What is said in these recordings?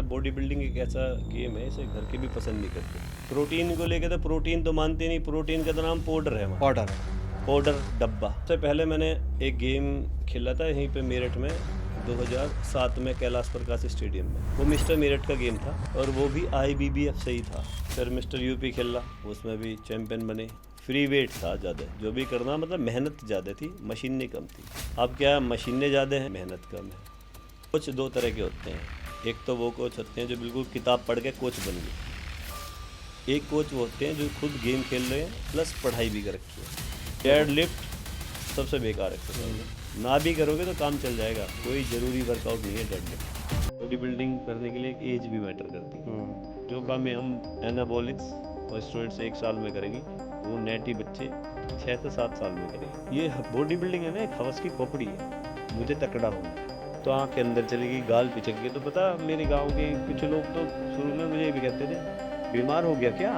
मतलब body building एक ऐसा गेम है, इसे घर के भी पसंद नहीं करते। प्रोटीन को लेकर तो प्रोटीन तो मानते नहीं, प्रोटीन का तो नाम पाउडर है हमारा, पाउडर। पाउडर डब्बा। सबसे पहले मैंने एक गेम खेला था यहीं पे मेरठ में 2007 में कैलाश प्रकाश स्टेडियम में। वो मिस्टर मेरठ का गेम था और वो भी IBBF से ही था। फिर मिस्टर यूपी खेला, उसमें भी चैंपियन बने। फ्री वेट था ज़्यादा, जो भी करना मतलब मेहनत ज़्यादा थी, मशीनें कम थी। अब क्या मशीनें ज़्यादा हैं, मेहनत कम है। कोच दो तरह के होते हैं, एक तो वो कोच होते हैं जो बिल्कुल किताब पढ़ के कोच बन गए। एक कोच वो होते हैं जो खुद गेम खेल रहे हैं प्लस पढ़ाई भी कर रखी है। डेड लिफ्ट सबसे बेकार एक्सरसाइज, ना भी करोगे तो काम चल जाएगा, कोई ज़रूरी वर्कआउट नहीं है डेड लिफ्ट। बॉडी बिल्डिंग करने के लिए एक एज भी मैटर करती है। जो काम में हम एनाबॉलिक्स और स्टूडेंट्स 1 साल में करेंगे, वो नेटी बच्चे 6 से 7 साल में करेंगे। ये बॉडी बिल्डिंग है ना, एक हवस की खोपड़ी है। मुझे तकड़ा होना है, तो आँख के अंदर चलेगी, गाल पिचक गई। तो पता मेरे गांव के कुछ लोग तो शुरू में मुझे भी कहते थे, बीमार हो गया क्या,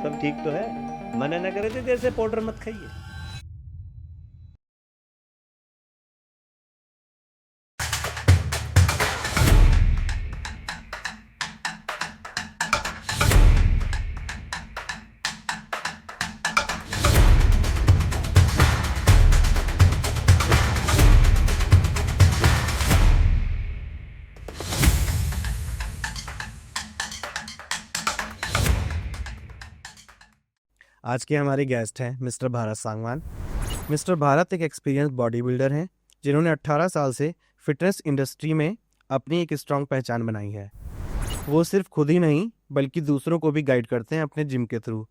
सब ठीक तो है। मना ना करे थे देर से पाउडर मत खाइए। आज के हमारे गेस्ट हैं मिस्टर भारत सांगवान। मिस्टर भारत एक एक्सपीरियंस बॉडी बिल्डर हैं जिन्होंने 18 साल से फिटनेस इंडस्ट्री में अपनी एक स्ट्रॉन्ग पहचान बनाई है। वो सिर्फ खुद ही नहीं बल्कि दूसरों को भी गाइड करते हैं अपने जिम के थ्रू।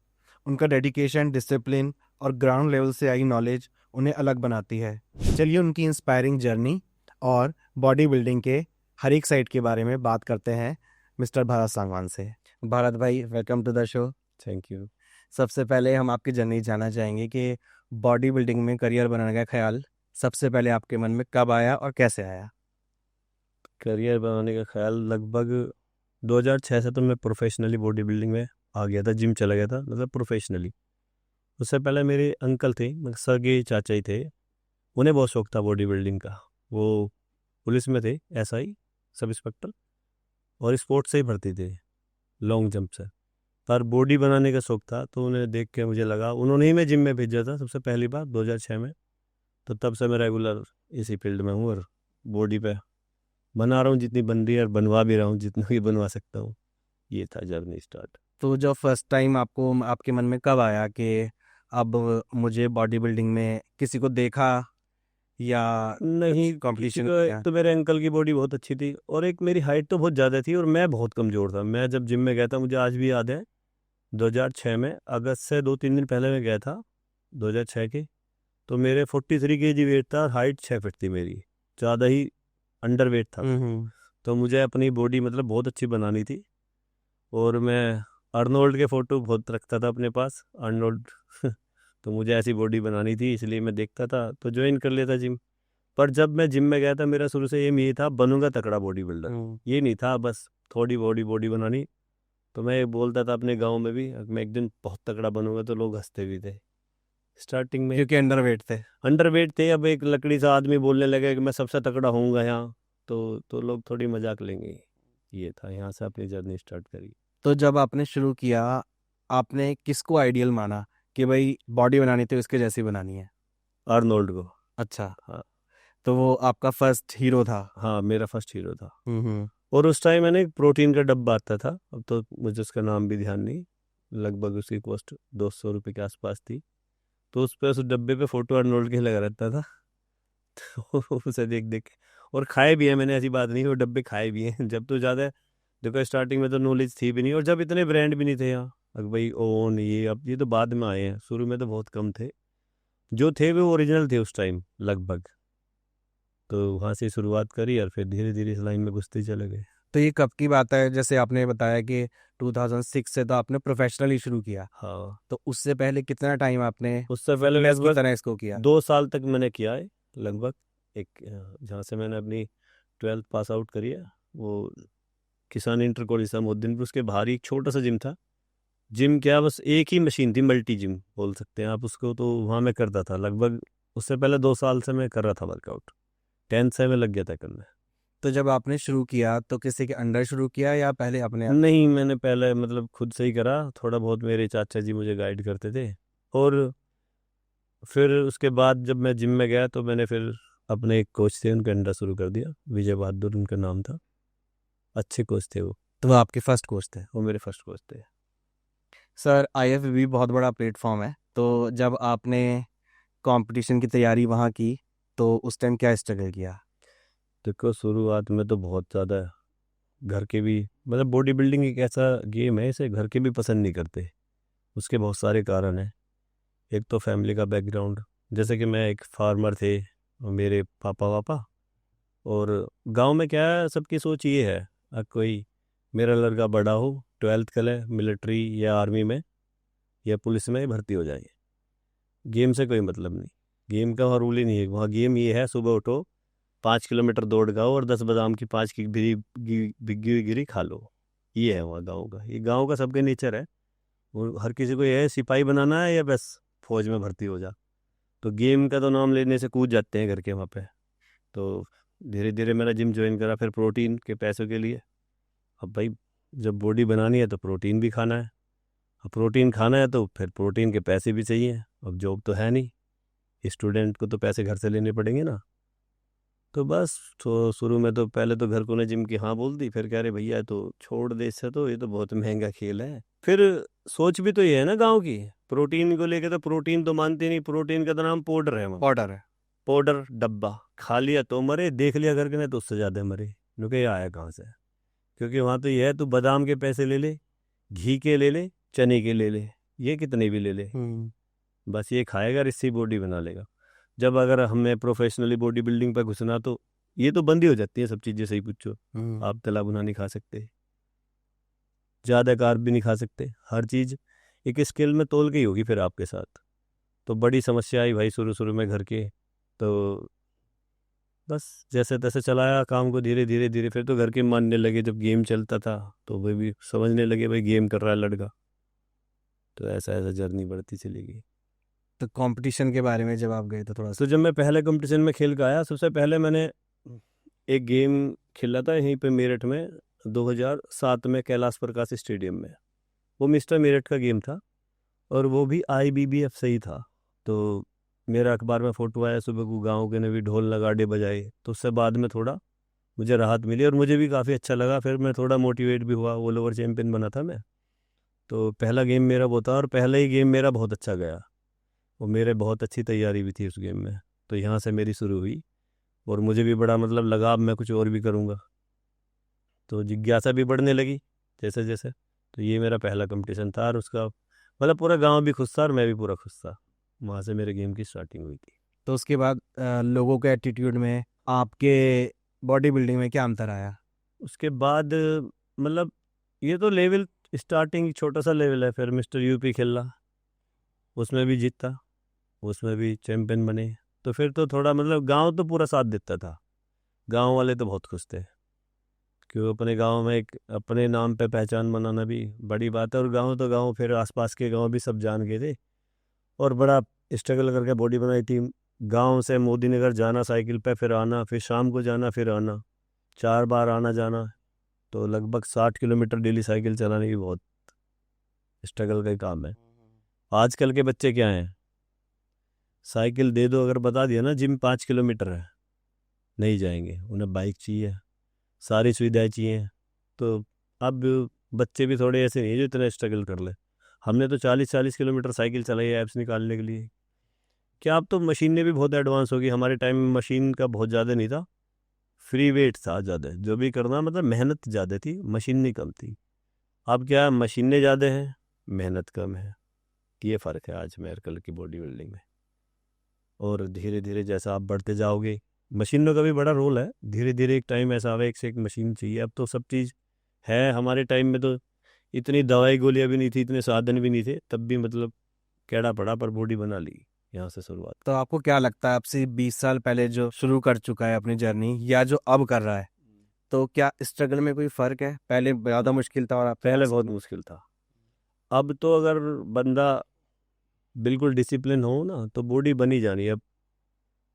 उनका डेडिकेशन, डिसिप्लिन और ग्राउंड लेवल से आई नॉलेज उन्हें अलग बनाती है। चलिए उनकी इंस्पायरिंग जर्नी और बॉडी बिल्डिंग के हर एक साइड के बारे में बात करते हैं मिस्टर भारत सांगवान से। भारत भाई, welcome to the show. Thank you. सबसे पहले हम आपकी जर्नी जानना चाहेंगे कि बॉडी बिल्डिंग में करियर बनाने का ख्याल सबसे पहले आपके मन में कब आया और कैसे आया? करियर बनाने का ख्याल लगभग 2006 से तो मैं प्रोफेशनली बॉडी बिल्डिंग में आ गया था, जिम चला गया था, मतलब प्रोफेशनली। उससे पहले मेरे अंकल थे, मतलब सगे चाचा ही थे, उन्हें बहुत शौक था बॉडी बिल्डिंग का। वो पुलिस में थे, SI सब इंस्पेक्टर, और स्पोर्ट्स से ही भर्ती थे, लॉन्ग जंप से। पर बॉडी बनाने का शौक था, तो उन्हें देख के मुझे लगा, उन्होंने ही मैं जिम में भेजा था सबसे पहली बार 2006 में। तो तब से मैं रेगुलर इसी फील्ड में हूँ और बॉडी पे बना रहा हूँ जितनी बन रही है, और बनवा भी रहा हूँ जितना भी बनवा सकता हूँ। ये था जर्नी स्टार्ट। तो जो फर्स्ट टाइम आपको आपके मन में कब आया कि अब मुझे बॉडी बिल्डिंग में किसी को देखा या नहीं, किसी कंपटीशन को, एक किया? तो मेरे अंकल की बॉडी बहुत अच्छी थी और एक मेरी हाइट तो बहुत ज़्यादा थी और मैं बहुत कमज़ोर था। मैं जब जिम में गया था, मुझे आज भी याद है, 2006 में अगस्त से 2-3 दिन पहले मैं गया था 2006 के। तो मेरे 43 kg वेट था और हाइट 6 फीट थी मेरी, ज़्यादा ही अंडर वेट था मैं। तो मुझे अपनी बॉडी मतलब बहुत अच्छी बनानी थी और मैं अर्नोल्ड के फ़ोटो बहुत रखता था अपने पास, अर्नोल्ड तो मुझे ऐसी बॉडी बनानी थी, इसलिए मैं देखता था तो ज्वाइन कर लेता जिम। पर जब मैं जिम में गया था, मेरा शुरू से एम ये था, बनूंगा तगड़ा बॉडी बिल्डर। ये नहीं था बस थोड़ी बॉडी बॉडी बनानी। तो मैं बोलता था अपने गांव में भी, मैं एक दिन बहुत तगड़ा बनूंगा, तो लोग हंसते भी थे स्टार्टिंग में, क्योंकि अंडर वेट थे। अंडर वेट थे। अब एक लकड़ी सा आदमी बोलने लगे कि मैं सबसे तगड़ा होऊंगा यहाँ, तो लोग थोड़ी मजाक लेंगे। ये था, यहाँ से अपनी जर्नी स्टार्ट करी। तो जब आपने शुरू किया, आपने किसको आइडियल माना कि भाई बॉडी बनानी थी उसके जैसी बनानी है? आर्नोल्ड को। अच्छा, हाँ। तो वो आपका फर्स्ट हीरो था। हाँ, मेरा फर्स्ट हीरो था। हम्म। और उस टाइम मैंने एक प्रोटीन का डब्बा आता था, अब तो मुझे उसका नाम भी ध्यान नहीं, लगभग उसकी कॉस्ट 200 रुपये के आसपास थी। तो उस पर, उस डब्बे पे फोटो अर्नोल्ड के लगा रहता था तो उसे देख देख के, और खाए भी है मैंने, ऐसी बात नहीं, वो डब्बे खाए भी हैं जब। तो ज़्यादा देखो, स्टार्टिंग में तो नॉलेज थी भी नहीं, और जब इतने ब्रांड भी नहीं थे यहाँ, अब भाई ओन ये, अब ये तो बाद में आए हैं, शुरू में तो बहुत कम थे। जो थे वो ओरिजिनल थे उस टाइम लगभग। तो वहाँ से शुरुआत करी और फिर धीरे धीरे इस लाइन में घुसते चले गए। तो ये कब की बात है? जैसे आपने बताया कि 2006 से तो आपने प्रोफेशनली शुरू किया, हाँ, तो उससे पहले कितना टाइम आपने उससे पहले फिटनेस की लगभग तरह इसको किया? 2 साल तक मैंने किया है लगभग। एक जहाँ से मैंने अपनी 12th पास आउट करी है, वो किसान इंटर कॉलेज था मोहद्दीनपुर, उसके बाहर ही एक छोटा सा जिम था। जिम क्या, बस एक ही मशीन थी, मल्टी जिम बोल सकते हैं आप उसको। तो वहाँ मैं करता था लगभग, उससे पहले 2 साल से मैं कर रहा था वर्कआउट, 10th से मैं लग गया था करने। तो जब आपने शुरू किया तो किसी के अंडर शुरू किया या पहले अपने आप? नहीं, मैंने पहले मतलब खुद से ही करा, थोड़ा बहुत मेरे चाचा जी मुझे गाइड करते थे। और फिर उसके बाद जब मैं जिम में गया तो मैंने फिर अपने एक कोच थे उनके अंडर शुरू कर दिया, विजय बहादुर उनका नाम था। अच्छे कोच थे वो तो वो आपके फर्स्ट कोच थे? वो मेरे फर्स्ट कोच थे। सर आईएफबीबी बहुत बड़ा प्लेटफॉर्म है, तो जब आपने कंपटीशन की तैयारी वहाँ की तो उस टाइम क्या स्ट्रगल किया? देखो, शुरुआत में तो बहुत ज़्यादा घर के भी, मतलब बॉडी बिल्डिंग एक ऐसा गेम है, इसे घर के भी पसंद नहीं करते। उसके बहुत सारे कारण हैं। एक तो फैमिली का बैकग्राउंड, जैसे कि मैं एक फार्मर थे और मेरे पापा वापा। और गांव में क्या है, सबकी सोच ये है, कोई मेरा लड़का बड़ा हो, 12th करे, मिलिट्री या आर्मी में या पुलिस में भर्ती हो जाए। गेम से कोई मतलब नहीं, गेम का वहाँ रूल ही नहीं है। वहाँ गेम ये है, सुबह उठो, 5 किलोमीटर दौड़ गाओ और 10 बादाम की 5 की भिग्गी हुई गिरी खा लो। ये है वहाँ गाँव का, ये गाँव का सबके नेचर है। वो हर किसी को ये है, सिपाही बनाना है या बस फौज में भर्ती हो जा। तो गेम का तो नाम लेने से कूद जाते हैं घर के वहाँ पे। तो धीरे धीरे मेरा जिम ज्वाइन करा, फिर प्रोटीन के पैसों के लिए। अब भाई, जब बॉडी बनानी है तो प्रोटीन भी खाना है। अब प्रोटीन खाना है तो फिर प्रोटीन के पैसे भी चाहिए। अब जॉब तो है नहीं, स्टूडेंट को तो पैसे घर से लेने पड़ेंगे ना। तो बस, तो शुरू में तो पहले तो घर को ने जिम की हाँ बोल दी, फिर कह रहे भैया तो छोड़ दे इससे, तो ये तो बहुत महंगा खेल है। फिर सोच भी तो ये है ना गांव की, प्रोटीन को लेके, तो प्रोटीन तो मानते नहीं। प्रोटीन का तो नाम पाउडर है, वहाँ ऑर्डर है। पाउडर डब्बा खा लिया तो मरे, देख लिया करके नहीं तो उससे ज़्यादा मरे। नुके ये आया कहाँ से? क्योंकि वहाँ तो ये है, तू बादाम के पैसे ले ले, घी के ले ले, चने के ले ले, ये कितने भी ले ले, बस ये खाएगा और इससे बॉडी बना लेगा। जब अगर हमें प्रोफेशनली बॉडी बिल्डिंग पर घुसना तो ये तो बंद ही हो जाती है सब चीज़ें। सही पूछो, आप तला भुना नहीं खा सकते, ज़्यादा कार्ब भी नहीं खा सकते। हर चीज़ एक स्केल में तोल के ही होगी फिर आपके साथ। तो बड़ी समस्या आई भाई शुरू शुरू में घर के। तो बस जैसे तैसे चलाया काम को, धीरे धीरे धीरे। फिर तो घर के मानने लगे, जब गेम चलता था तो वे भी समझने लगे भाई गेम कर रहा है लड़का। तो ऐसा ऐसा जर्नी बढ़ती चली गई। तो कंपटीशन के बारे में जब आप गए तो थोड़ा सा? तो जब मैं पहले कंपटीशन में खेल के आया, सबसे पहले मैंने एक गेम खेला था यहीं पे मेरठ में 2007 में, कैलाश प्रकाश स्टेडियम में। वो मिस्टर मेरठ का गेम था और वो भी आईबीबीएफ से ही था। तो मेरा अखबार में फ़ोटो आया, सुबह को गाँव के ने भी ढोल नगाड़े बजाए। तो उससे बाद में थोड़ा मुझे राहत मिली और मुझे भी काफ़ी अच्छा लगा। फिर मैं थोड़ा मोटिवेट भी हुआ, ऑल ओवर चैम्पियन बना था मैं। तो पहला गेम मेरा वो था और पहला ही गेम मेरा बहुत अच्छा गया। और मेरे बहुत अच्छी तैयारी भी थी उस गेम में। तो यहाँ से मेरी शुरू हुई और मुझे भी बड़ा मतलब लगा अब मैं कुछ और भी करूँगा। तो जिज्ञासा भी बढ़ने लगी जैसे जैसे। तो ये मेरा पहला कंपटीशन था और उसका मतलब पूरा गांव भी खुश था और मैं भी पूरा खुश था। वहाँ से मेरे गेम की स्टार्टिंग हुई थी। तो उसके बाद लोगों के एटीट्यूड में, आपके बॉडी बिल्डिंग में क्या अंतर आया? उसके बाद मतलब ये तो लेवल स्टार्टिंग छोटा सा लेवल है। फिर मिस्टर यूपी खेला, उसमें भी जीता, उसमें भी चैम्पियन बने। तो फिर तो थोड़ा मतलब गांव तो पूरा साथ देता था, गांव वाले तो बहुत खुश थे। क्यों, अपने गांव में एक अपने नाम पे पहचान बनाना भी बड़ी बात है। और गांव तो गांव, फिर आसपास के गांव भी सब जान गए थे। और बड़ा स्ट्रगल करके बॉडी बनाई थी। गांव से मोदी नगर जाना साइकिल पे, फिर आना, फिर शाम को जाना, फिर आना, 4 बार आना जाना। तो लगभग 60 किलोमीटर डेली साइकिल चलाने की बहुत स्ट्रगल का ही काम है। आजकल के बच्चे क्या हैं, साइकिल दे दो अगर बता दिया ना जिम 5 किलोमीटर है, नहीं जाएंगे। उन्हें बाइक चाहिए, सारी सुविधाएं चाहिए। तो अब बच्चे भी थोड़े ऐसे नहीं है जो इतना स्ट्रगल कर ले। हमने तो 40-40 किलोमीटर साइकिल चलाई है ऐप्स निकालने के लिए। क्या, अब तो मशीनें भी बहुत एडवांस हो गई। हमारे टाइम में मशीन का बहुत ज़्यादा नहीं था, फ्री वेट था ज़्यादा, जो भी करना मतलब मेहनत ज़्यादा थी, मशीनें कम थी। अब क्या, मशीनें ज़्यादा हैं, मेहनत कम है। ये फ़र्क है आज मेरे कल की बॉडी बिल्डिंग में। और धीरे धीरे जैसा आप बढ़ते जाओगे, मशीनों का भी बड़ा रोल है। धीरे धीरे एक टाइम ऐसा आवे, एक से एक मशीन चाहिए। अब तो सब चीज़ है। हमारे टाइम में तो इतनी दवाई गोलियां भी नहीं थी, इतने साधन भी नहीं थे, तब भी मतलब कैड़ा पड़ा पर बॉडी बना ली। यहाँ से शुरुआत। तो आपको क्या लगता है, अब से 20 साल पहले जो शुरू कर चुका है अपनी जर्नी या जो अब कर रहा है, तो क्या स्ट्रगल में कोई फर्क है? पहले ज़्यादा मुश्किल था और अब पहले बहुत मुश्किल था। अब तो अगर बंदा बिल्कुल डिसिप्लिन हो ना तो बॉडी बनी जानी है। अब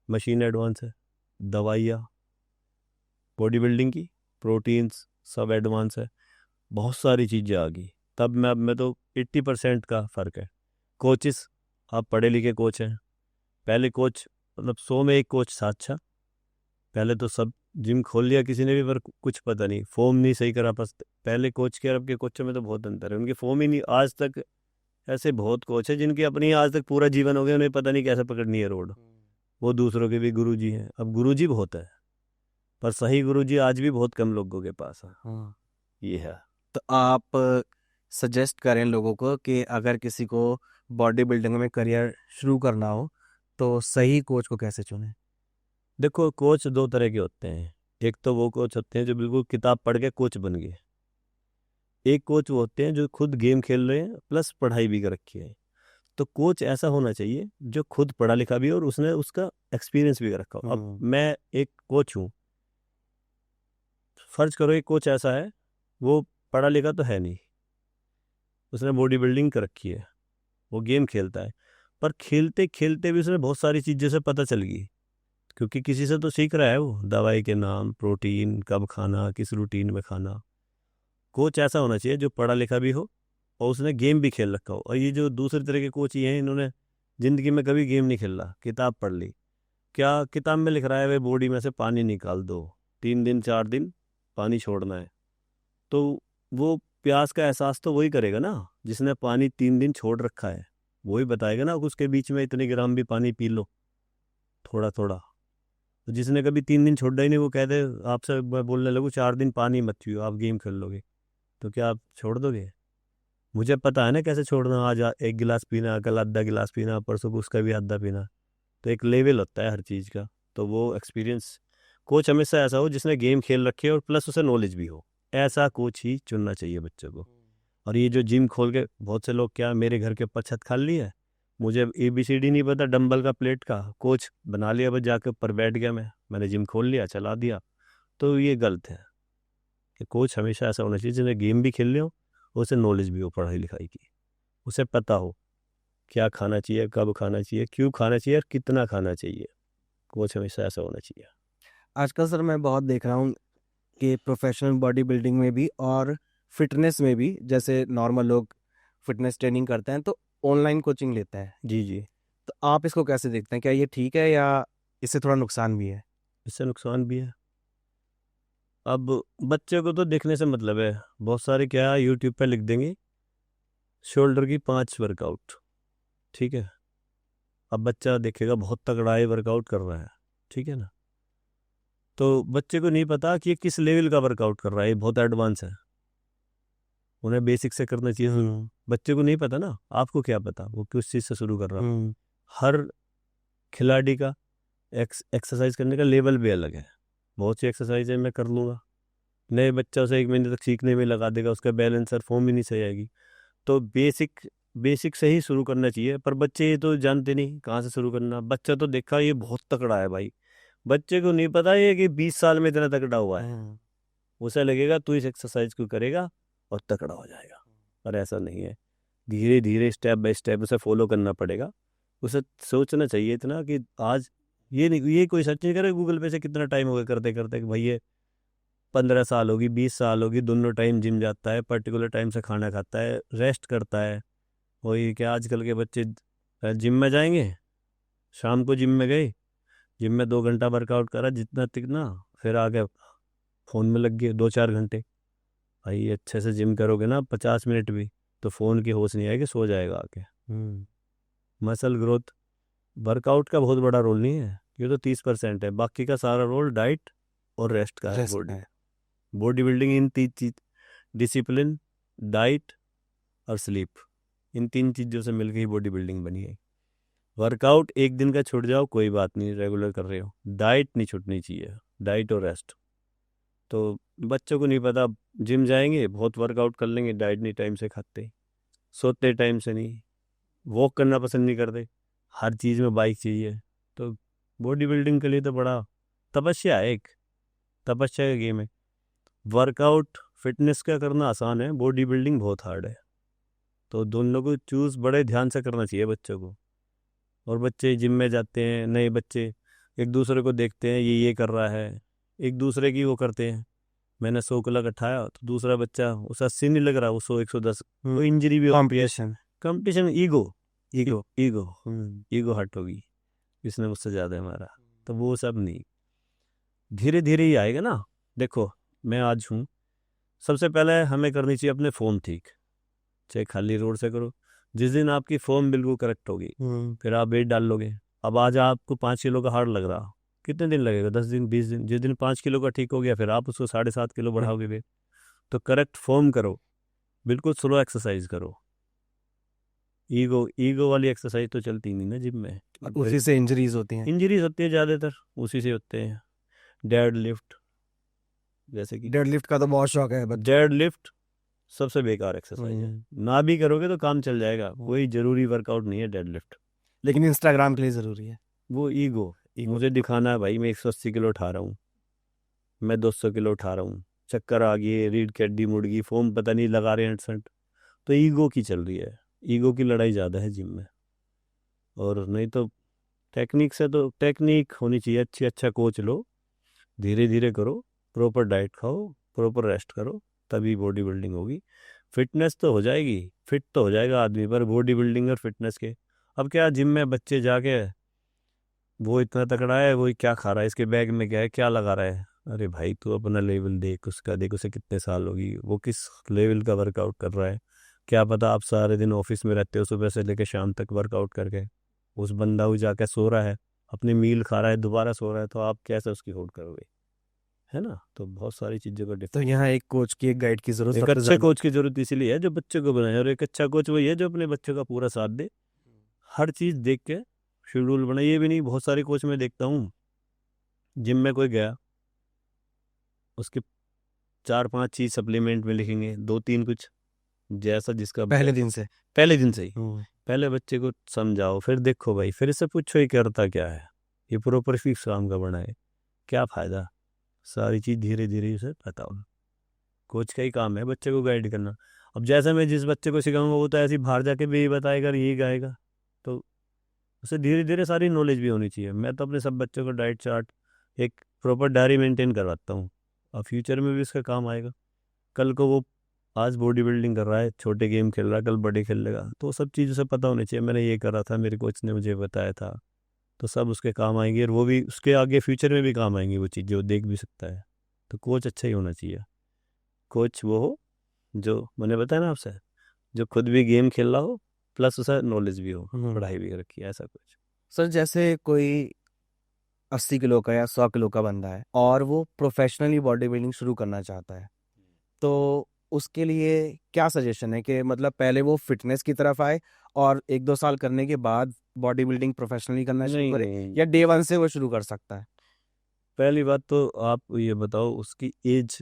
मशीन एडवांस है, दवाइयाँ, बॉडी बिल्डिंग की, प्रोटीन्स सब एडवांस है, बहुत सारी चीज़ें आ गई। तब मैं तो 80% का फ़र्क है। कोचेस, आप पढ़े लिखे कोच हैं, पहले कोच मतलब 100 में एक कोच था अच्छा। पहले तो सब जिम खोल लिया किसी ने भी, पर कुछ पता नहीं, फॉर्म नहीं सही करा पास। पहले कोच के और अब के कोचों में तो बहुत अंतर है, उनकी फॉर्म ही नहीं आज तक। ऐसे बहुत कोच है जिनकी अपनी आज तक पूरा जीवन हो गया, उन्हें पता नहीं कैसे पकड़नी है रोड। वो दूसरों के भी गुरुजी हैं। अब गुरुजी बहुत है, पर सही गुरुजी आज भी बहुत कम लोगों के पास है। हाँ। ये है। तो आप सजेस्ट करें लोगों को कि अगर किसी को बॉडी बिल्डिंग में करियर शुरू करना हो तो सही कोच को कैसे चुने? देखो, कोच दो तरह के होते हैं। एक तो वो कोच होते हैं जो बिल्कुल किताब पढ़ के कोच बन गए। एक कोच वो होते हैं जो खुद गेम खेल रहे हैं प्लस पढ़ाई भी कर रखी है। तो कोच ऐसा होना चाहिए जो खुद पढ़ा लिखा भी हो और उसने उसका एक्सपीरियंस भी कर रखा हो। अब मैं एक कोच हूँ, फर्ज करो एक कोच ऐसा है, वो पढ़ा लिखा तो है नहीं, उसने बॉडी बिल्डिंग कर रखी है, वो गेम खेलता है, पर खेलते खेलते भी उसने बहुत सारी चीज़ों से पता चल गई, क्योंकि किसी से तो सीख रहा है वो, दवाई के नाम, प्रोटीन कब खाना, किस रूटीन में खाना। कोच ऐसा होना चाहिए जो पढ़ा लिखा भी हो और उसने गेम भी खेल रखा हो। और ये जो दूसरे तरह के कोच ये हैं, इन्होंने ज़िंदगी में कभी गेम नहीं खेला, किताब पढ़ ली। क्या किताब में लिख रहा है, वे बॉडी में से पानी निकाल दो, 3 दिन 4 दिन पानी छोड़ना है। तो वो प्यास का एहसास तो वही करेगा ना जिसने पानी 3 दिन छोड़ रखा है, वही बताएगा ना कि उसके बीच में इतने ग्राम भी पानी पी लो, थोड़ा थोड़ा। तो जिसने कभी 3 दिन छोड़ा ही नहीं, वो कहते आपसे मैं बोलने लगूँ 4 दिन पानी मत पियो, आप गेम खेल लोगे, तो क्या आप छोड़ दोगे? मुझे पता है ना कैसे छोड़ना। आज एक गिलास पीना, कल आधा गिलास पीना, परसों को उसका भी आधा पीना। तो एक लेवल होता है हर चीज़ का। तो वो एक्सपीरियंस कोच हमेशा ऐसा हो जिसने गेम खेल रखे और प्लस उसे नॉलेज भी हो, ऐसा कोच ही चुनना चाहिए बच्चों को। और ये जो जिम खोल के बहुत से लोग, क्या मेरे घर के ऊपर छत खाली है, मुझे ABCD नहीं पता डंबल का प्लेट का, कोच बना लिया, बस जाके ऊपर बैठ गया, मैंने जिम खोल लिया, चला दिया। तो ये गलत है कि कोच हमेशा ऐसा होना चाहिए जिन्हें गेम भी खेलने हो, उसे नॉलेज भी हो पढ़ाई लिखाई की, उसे पता हो क्या खाना चाहिए, कब खाना चाहिए, क्यों खाना चाहिए और कितना खाना चाहिए। कोच हमेशा ऐसा होना चाहिए। आजकल सर मैं बहुत देख रहा हूँ कि प्रोफेशनल बॉडी बिल्डिंग में भी और फिटनेस में भी, जैसे नॉर्मल लोग फिटनेस ट्रेनिंग करते हैं तो ऑनलाइन कोचिंग लेते हैं। जी जी। तो आप इसको कैसे देखते हैं? क्या ये ठीक है या इससे थोड़ा नुकसान भी है? इससे नुकसान भी है। अब बच्चे को तो देखने से मतलब है, बहुत सारे क्या यूट्यूब पे लिख देंगे शोल्डर की 5 वर्कआउट, ठीक है। अब बच्चा देखेगा बहुत तगड़ा है वर्कआउट कर रहा है, ठीक है ना। तो बच्चे को नहीं पता कि ये किस लेवल का वर्कआउट कर रहा है, ये बहुत एडवांस है, उन्हें बेसिक से करना चाहिए। बच्चे को नहीं पता ना, आपको क्या पता वो किस चीज़ से शुरू कर रहा है। हर खिलाड़ी का एक्सरसाइज करने का लेवल भी अलग है। बहुत सी एक्सरसाइज मैं कर लूँगा, नए बच्चा उसे 1 महीने तक सीखने में लगा देगा, उसका बैलेंस और फॉर्म ही नहीं सही आएगी। तो बेसिक बेसिक से ही शुरू करना चाहिए, पर बच्चे ये तो जानते नहीं कहाँ से शुरू करना। बच्चा तो देखा ये बहुत तकड़ा है भाई, बच्चे को नहीं पता ये कि 20 साल में इतना तकड़ा हुआ है। उसे लगेगा तू इस एक्सरसाइज को करेगा और तकड़ा हो जाएगा, पर ऐसा नहीं है। धीरे धीरे स्टेप बाय स्टेप उसे फॉलो करना पड़ेगा। उसे सोचना चाहिए इतना कि आज ये नहीं, ये कोई सर्च नहीं करे गूगल पे से कितना टाइम हो गया करते करते कि भाई ये 15 साल होगी, 20 साल होगी, दोनों टाइम जिम जाता है, पर्टिकुलर टाइम से खाना खाता है, रेस्ट करता है। वही कि आजकल के बच्चे जिम में जाएंगे, शाम को जिम में गए, जिम में 2 घंटा वर्कआउट करा जितना तितना, फिर आके फ़ोन में लग गए 2-4 घंटे। भाई अच्छे से जिम करोगे ना 50 मिनट भी, तो फ़ोन की होश नहीं आएगी, सो जाएगा आके। मसल ग्रोथ वर्कआउट का बहुत बड़ा रोल नहीं है, ये तो 30% है, बाकी का सारा रोल डाइट और रेस्ट का है। बॉडी बिल्डिंग इन 3 चीज, डिसिप्लिन, डाइट और स्लीप, इन 3 चीज़ों से मिलकर ही बॉडी बिल्डिंग बनी है। वर्कआउट एक दिन का छूट जाओ कोई बात नहीं, रेगुलर कर रहे हो, डाइट नहीं छूटनी चाहिए, डाइट और रेस्ट। तो बच्चों को नहीं पता, जिम जाएंगे बहुत वर्कआउट कर लेंगे, डाइट नहीं टाइम से खाते, सोते टाइम से नहीं, वॉक करना पसंद नहीं करते, हर चीज़ में बाइक चाहिए। तो बॉडी बिल्डिंग के लिए तो बड़ा तपस्या है, एक तपस्या का गेम है। वर्कआउट फिटनेस का करना आसान है, बॉडी बिल्डिंग बहुत हार्ड है। तो दोनों को चूज़ बड़े ध्यान से करना चाहिए बच्चों को। और बच्चे जिम में जाते हैं, नए बच्चे एक दूसरे को देखते हैं ये कर रहा है, एक दूसरे की वो करते हैं। मैंने 100 किलो उठाया तो दूसरा बच्चा उसे 80 नहीं लग रहा, वो 100 110, तो इंजरी भी होती है। Competition competition, ego ego ego ego हट होगी, इसने मुझसे ज़्यादा है हमारा, तो वो सब नहीं, धीरे धीरे ही आएगा ना। देखो मैं आज हूँ, सबसे पहले हमें करनी चाहिए अपने फॉर्म ठीक, चाहे खाली रोड से करो। जिस दिन आपकी फॉर्म बिल्कुल करेक्ट होगी फिर आप वेट डाल लोगे। अब आज आपको 5 किलो का हार्ड लग रहा, कितने दिन लगेगा? 10 दिन 20 दिन। जिस दिन 5 किलो का ठीक हो गया फिर आप उसको 7.5 किलो बढ़ाओगे वेट। तो करेक्ट फॉर्म करो, बिल्कुल स्लो एक्सरसाइज करो। ईगो ईगो वाली एक्सरसाइज तो चलती नहीं ना जिम में, उसी से इंजरीज होती हैं। इंजरीज होती है ज़्यादातर, उसी से होते हैं। डेड लिफ्ट, जैसे कि डेडलिफ्ट का तो बहुत शौक है बच्चों डेड लिफ्ट सबसे बेकार एक्सरसाइज है, ना भी करोगे तो काम चल जाएगा, कोई जरूरी वर्कआउट नहीं है डेड लिफ्ट। लेकिन इंस्टाग्राम के लिए जरूरी है। वो ईगो, मुझे दिखाना है भाई मैं 180 किलो उठा रहा हूँ, मैं 200 किलो उठा रहा हूँ, चक्कर आ गई, रीढ़ की हड्डी मुड़ गई, फोम पता नहीं लगा रहे हैं 68, तो ईगो की चल रही है, ईगो की लड़ाई ज़्यादा है जिम में। और नहीं तो टेक्निक से, तो टेक्निक होनी चाहिए अच्छी, अच्छा कोच लो, धीरे धीरे करो, प्रॉपर डाइट खाओ, प्रॉपर रेस्ट करो, तभी बॉडी बिल्डिंग होगी। फिटनेस तो हो जाएगी, फिट तो हो जाएगा आदमी, पर बॉडी बिल्डिंग और फिटनेस के अब क्या, जिम में बच्चे जाके वो इतना तगड़ा है, वो क्या खा रहा है, इसके बैग में क्या है, क्या लगा रहा है। अरे भाई तू अपना लेवल देख उसका, देख उसे कितने साल होगी, वो किस लेवल का वर्कआउट कर रहा है। क्या पता आप सारे दिन ऑफिस में रहते हो सुबह से लेकर शाम तक वर्कआउट करके, उस बंदा वो जाके सो रहा है, अपनी मील खा रहा है, दोबारा सो रहा है, तो आप कैसे उसकी होल्ड करोगे, है ना। तो बहुत सारी चीज़ों का तो डिफरेंस, यहाँ एक कोच की, एक गाइड की जरूरत एक सबसे अच्छे ज्यादा। कोच की जरूरत इसीलिए है जो बच्चे को बनाए, और एक अच्छा कोच वही है जो अपने बच्चों का पूरा साथ दे, हर चीज़ देख के शेड्यूल बनाए। ये भी नहीं, बहुत सारे कोच मैं देखता हूँ, जिम में कोई गया उसके 4-5 चीज सप्लीमेंट में लिखेंगे, 2-3 कुछ जैसा जिसका पहले दिन से। पहले दिन से ही। पहले बच्चे को समझाओ, फिर देखो भाई, फिर इससे पूछो ये करता क्या है, ये प्रॉपर फिक्स काम का बना है, क्या फायदा, सारी चीज धीरे धीरे उसे बताओ। कोच का ही काम है बच्चे को गाइड करना। अब जैसे मैं जिस बच्चे को सिखाऊंगा वो तो ऐसे ही बाहर जाके भी यही बताएगा और यही गाएगा, तो उसे धीरे धीरे सारी नॉलेज भी होनी चाहिए। मैं तो अपने सब बच्चों को डाइट चार्ट, एक प्रॉपर डायरी मेंटेन करवाता हूँ, और फ्यूचर में भी इसका काम आएगा। कल को वो आज बॉडी बिल्डिंग कर रहा है, छोटे गेम खेल रहा है, कल बड़े खेल लेगा, तो सब चीज़ उसे पता होनी चाहिए, मैंने ये करा था, मेरे कोच ने मुझे बताया था, तो सब उसके काम आएंगे, और वो भी उसके आगे फ्यूचर में भी काम आएंगी वो चीज़ जो देख भी सकता है। तो कोच अच्छा ही होना चाहिए। कोच वो हो जो मैंने बताया ना आपसे, जो खुद भी गेम खेल रहा हो प्लस उसे नॉलेज भी हो, पढ़ाई भी रखी है, ऐसा कुछ। सर जैसे कोई 80 किलो का या 100 किलो का बंदा है और वो प्रोफेशनली बॉडी बिल्डिंग शुरू करना चाहता है, तो उसके लिए क्या सजेशन है कि मतलब पहले वो फिटनेस की तरफ आए और 1-2 साल करने के बाद बॉडी बिल्डिंग प्रोफेशनली करना शुरू करे, नहीं, या डे वन से वो शुरू कर सकता है? पहली बात तो आप ये बताओ उसकी एज,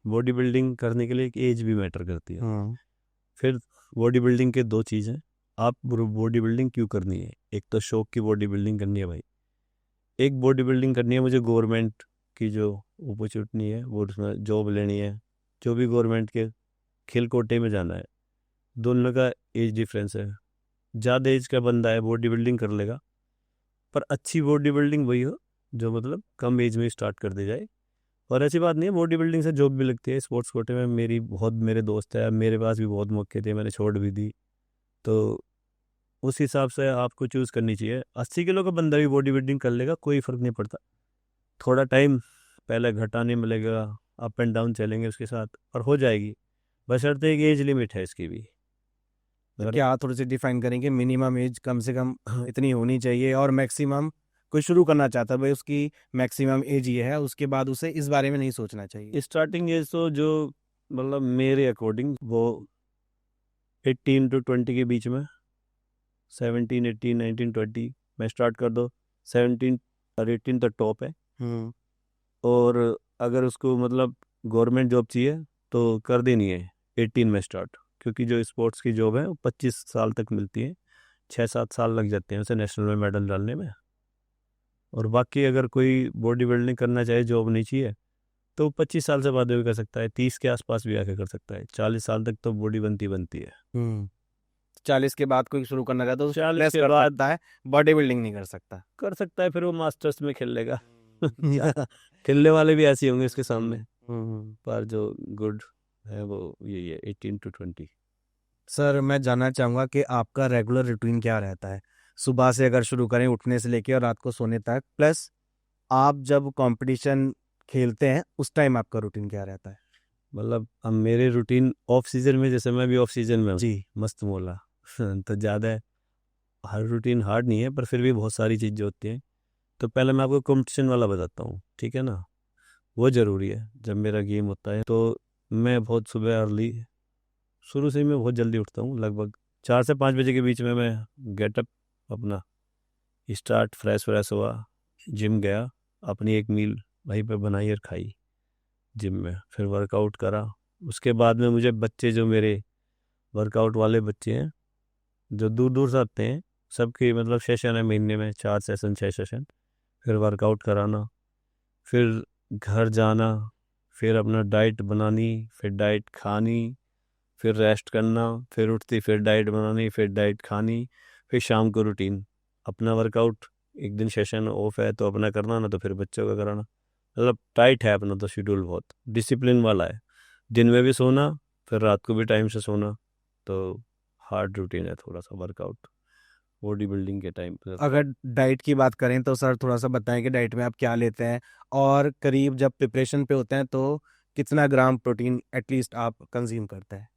बॉडी बिल्डिंग करने के लिए एक एज भी मैटर करती है। फिर बॉडी बिल्डिंग के दो चीज़ हैं, आप बॉडी बिल्डिंग क्यों करनी है। एक तो शौक की बॉडी बिल्डिंग करनी है भाई, एक बॉडी बिल्डिंग करनी है मुझे गवर्नमेंट की जो अपॉर्चुनिटी है वो उसमें जॉब लेनी है, जो भी गवर्नमेंट के खेल कोटे में जाना है। दोनों का एज डिफरेंस है, ज़्यादा एज का बंदा है बॉडी बिल्डिंग कर लेगा, पर अच्छी बॉडी बिल्डिंग वही हो जो मतलब कम एज में स्टार्ट कर दी जाए। और ऐसी बात नहीं है, बॉडी बिल्डिंग से जॉब भी लगती है। स्पोर्ट्स कोटे में मेरी बहुत, मेरे दोस्त है, मेरे पास भी बहुत मौके थे, मैंने छोड़ भी दी। तो उस हिसाब से आपको चूज़ करनी चाहिए। 80 किलो का बंदा भी बॉडी बिल्डिंग कर लेगा, कोई फ़र्क नहीं पड़ता। थोड़ा टाइम पहले घटाने मिलेगा, अप एंड डाउन चलेंगे उसके साथ, और हो जाएगी, बशर्ते एक एज लिमिट है इसकी भी। तो क्या आप थोड़ी सी डिफाइन करेंगे, मिनिमम एज कम से कम इतनी होनी चाहिए और मैक्सिमम, कोई शुरू करना चाहता है भाई उसकी मैक्सिमम एज ये है, उसके बाद उसे इस बारे में नहीं सोचना चाहिए? स्टार्टिंग एज तो जो मतलब मेरे अकॉर्डिंग वो 18 to 20 के बीच में, 17 18 19 20 में स्टार्ट कर दो। 17 और 18 तो टॉप है। और अगर उसको मतलब गवर्नमेंट जॉब चाहिए तो कर देनी है 18 में स्टार्ट, क्योंकि जो स्पोर्ट्स की जॉब है वो 25 साल तक मिलती है, 6-7 साल लग जाते हैं उसे नेशनल में मेडल डालने में। और बाकी अगर कोई बॉडी बिल्डिंग करना चाहे, जॉब नहीं चाहिए, तो 25 साल से बाद भी कर सकता है, 30 के आसपास भी आके कर सकता है, 40 साल तक तो बॉडी बनती है। 40 के बाद कोई शुरू करना चाहता है तो 40 फिटनेस के कर बाद सकता है, बॉडी बिल्डिंग नहीं कर सकता। कर सकता है, फिर वो मास्टर्स में खेल लेगा। खेलने वाले भी ऐसे ही होंगे इसके सामने, हम्म। पर जो गुड है वो यही है 18 to 20। सर मैं जानना चाहूँगा कि आपका रेगुलर रूटीन क्या रहता है, सुबह से अगर शुरू करें उठने से लेके और रात को सोने तक, प्लस आप जब कंपटीशन खेलते हैं उस टाइम आपका रूटीन क्या रहता है? मतलब अब मेरे रूटीन ऑफ सीजन में, जैसे मैं भी ऑफ सीजन में हूँ, जी। मस्त मोला तो ज़्यादा है, हर रूटीन हार्ड नहीं है पर फिर भी बहुत सारी चीज़ें होती हैं। तो पहले मैं आपको कंपटीशन वाला बताता हूँ, ठीक है ना। वो ज़रूरी है, जब मेरा गेम होता है तो मैं बहुत सुबह अर्ली, शुरू से ही मैं बहुत जल्दी उठता हूँ, लगभग 4 से 5 बजे के बीच में मैं गेटअप अपना स्टार्ट, फ्रेश व्रेश हुआ, जिम गया, अपनी एक मील वहीं पे बनाई और खाई जिम में, फिर वर्कआउट करा। उसके बाद में मुझे बच्चे, जो मेरे वर्कआउट वाले बच्चे हैं जो दूर दूर से आते हैं, सबके मतलब सेशन है महीने में 4 सेशन 6 सेशन, फिर वर्कआउट कराना, फिर घर जाना, फिर अपना डाइट बनानी, फिर डाइट खानी, फिर रेस्ट करना, फिर उठती फिर डाइट बनानी, फिर डाइट खानी, फिर शाम को रूटीन अपना वर्कआउट, एक दिन सेशन ऑफ है तो अपना करना, ना तो फिर बच्चों का कराना। मतलब टाइट है अपना तो शेड्यूल, बहुत डिसिप्लिन वाला है। दिन में भी सोना, फिर रात को भी टाइम से सोना, तो हार्ड रूटीन है थोड़ा सा वर्कआउट बॉडी बिल्डिंग के टाइम पर। अगर डाइट की बात करें तो सर थोड़ा सा बताएं कि डाइट में आप क्या लेते हैं, और करीब जब प्रिपरेशन पे होते हैं तो कितना ग्राम प्रोटीन एटलीस्ट आप कंज्यूम करते हैं?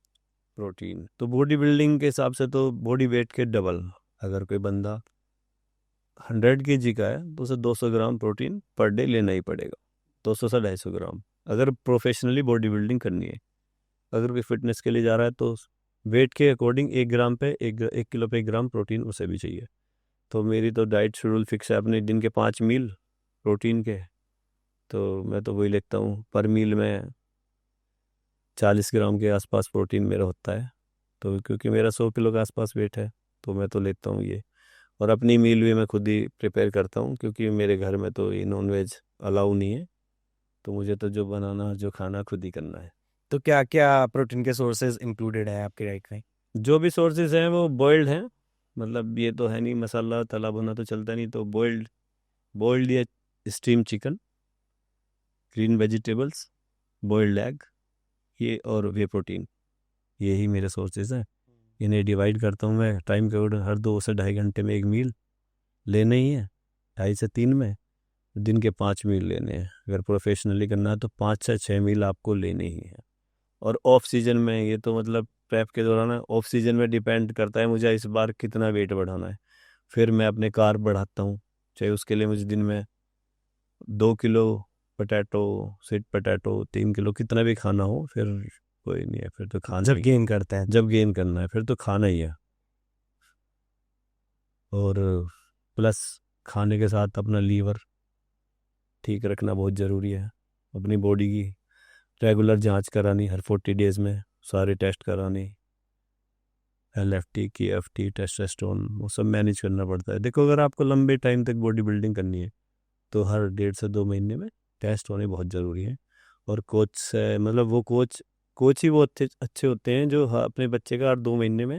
प्रोटीन तो बॉडी बिल्डिंग के हिसाब से तो बॉडी वेट के डबल, अगर कोई बंदा 100 kg का है तो उसे 200 ग्राम प्रोटीन पर डे लेना ही पड़ेगा, 200 से 250 ग्राम, अगर प्रोफेशनली बॉडी बिल्डिंग करनी है। अगर कोई फिटनेस के लिए जा रहा है तो वेट के अकॉर्डिंग 1 ग्राम पे 1 किलो पे 1 ग्राम प्रोटीन उसे भी चाहिए। तो मेरी तो डाइट शेड्यूल फिक्स है, अपने दिन के 5 मील प्रोटीन के, तो मैं तो वही लेता हूँ। पर मील में 40 ग्राम के आसपास प्रोटीन मेरा होता है, तो क्योंकि मेरा 100 किलो के आसपास वेट है तो मैं तो लेता हूँ ये। और अपनी मील भी मैं खुद ही प्रिपेयर करता हूँ, क्योंकि मेरे घर में तो ये नॉन वेज अलाउ नहीं है, तो मुझे तो जो बनाना जो खाना खुद ही करना है। तो क्या क्या प्रोटीन के सोर्सेज इंक्लूडेड है आपके डाइट में? जो भी सोर्सेज हैं वो बॉइल्ड हैं, मतलब ये तो है नहीं मसाला तला भुना तो चलता नहीं, तो बॉइल्ड, बॉइल्ड या steam chicken, green vegetables, boiled egg, ये और वे प्रोटीन, यही मेरे सोर्सेज हैं। इन्हें डिवाइड करता हूँ मैं टाइम के अकॉर्डिंग, हर 2 से ढाई घंटे में एक मील लेना ही है, 2.5 से 3 में दिन के 5 मील लेने हैं। अगर प्रोफेशनली करना है तो 5 से 6 मील आपको लेने ही हैं। और ऑफ सीजन में ये तो मतलब प्रेप के दौरान ऑफ सीजन में डिपेंड करता है मुझे इस बार कितना वेट बढ़ाना है, फिर मैं अपने कार्ब बढ़ाता हूँ। चाहे उसके लिए मुझे दिन में 2 kilo potato, sweet potato, 3 kilo, कितना भी खाना हो, फिर कोई नहीं है, फिर तो खाना जब ही, गेन करते हैं? जब गेन करना है फिर तो खाना ही है। और प्लस खाने के साथ अपना लीवर ठीक रखना बहुत ज़रूरी है। अपनी बॉडी की रेगुलर जांच करानी, हर 40 डेज में सारे टेस्ट कराने, LFT की KFT, टेस्टोस्टेरोन, वो सब मैनेज करना पड़ता है। देखो अगर आपको लंबे टाइम तक बॉडी बिल्डिंग करनी है तो हर 1.5 से 2 महीने में टेस्ट होने बहुत ज़रूरी है। और कोच से, मतलब वो कोच ही वो अच्छे अच्छे होते हैं जो अपने बच्चे का हर 2 महीने में,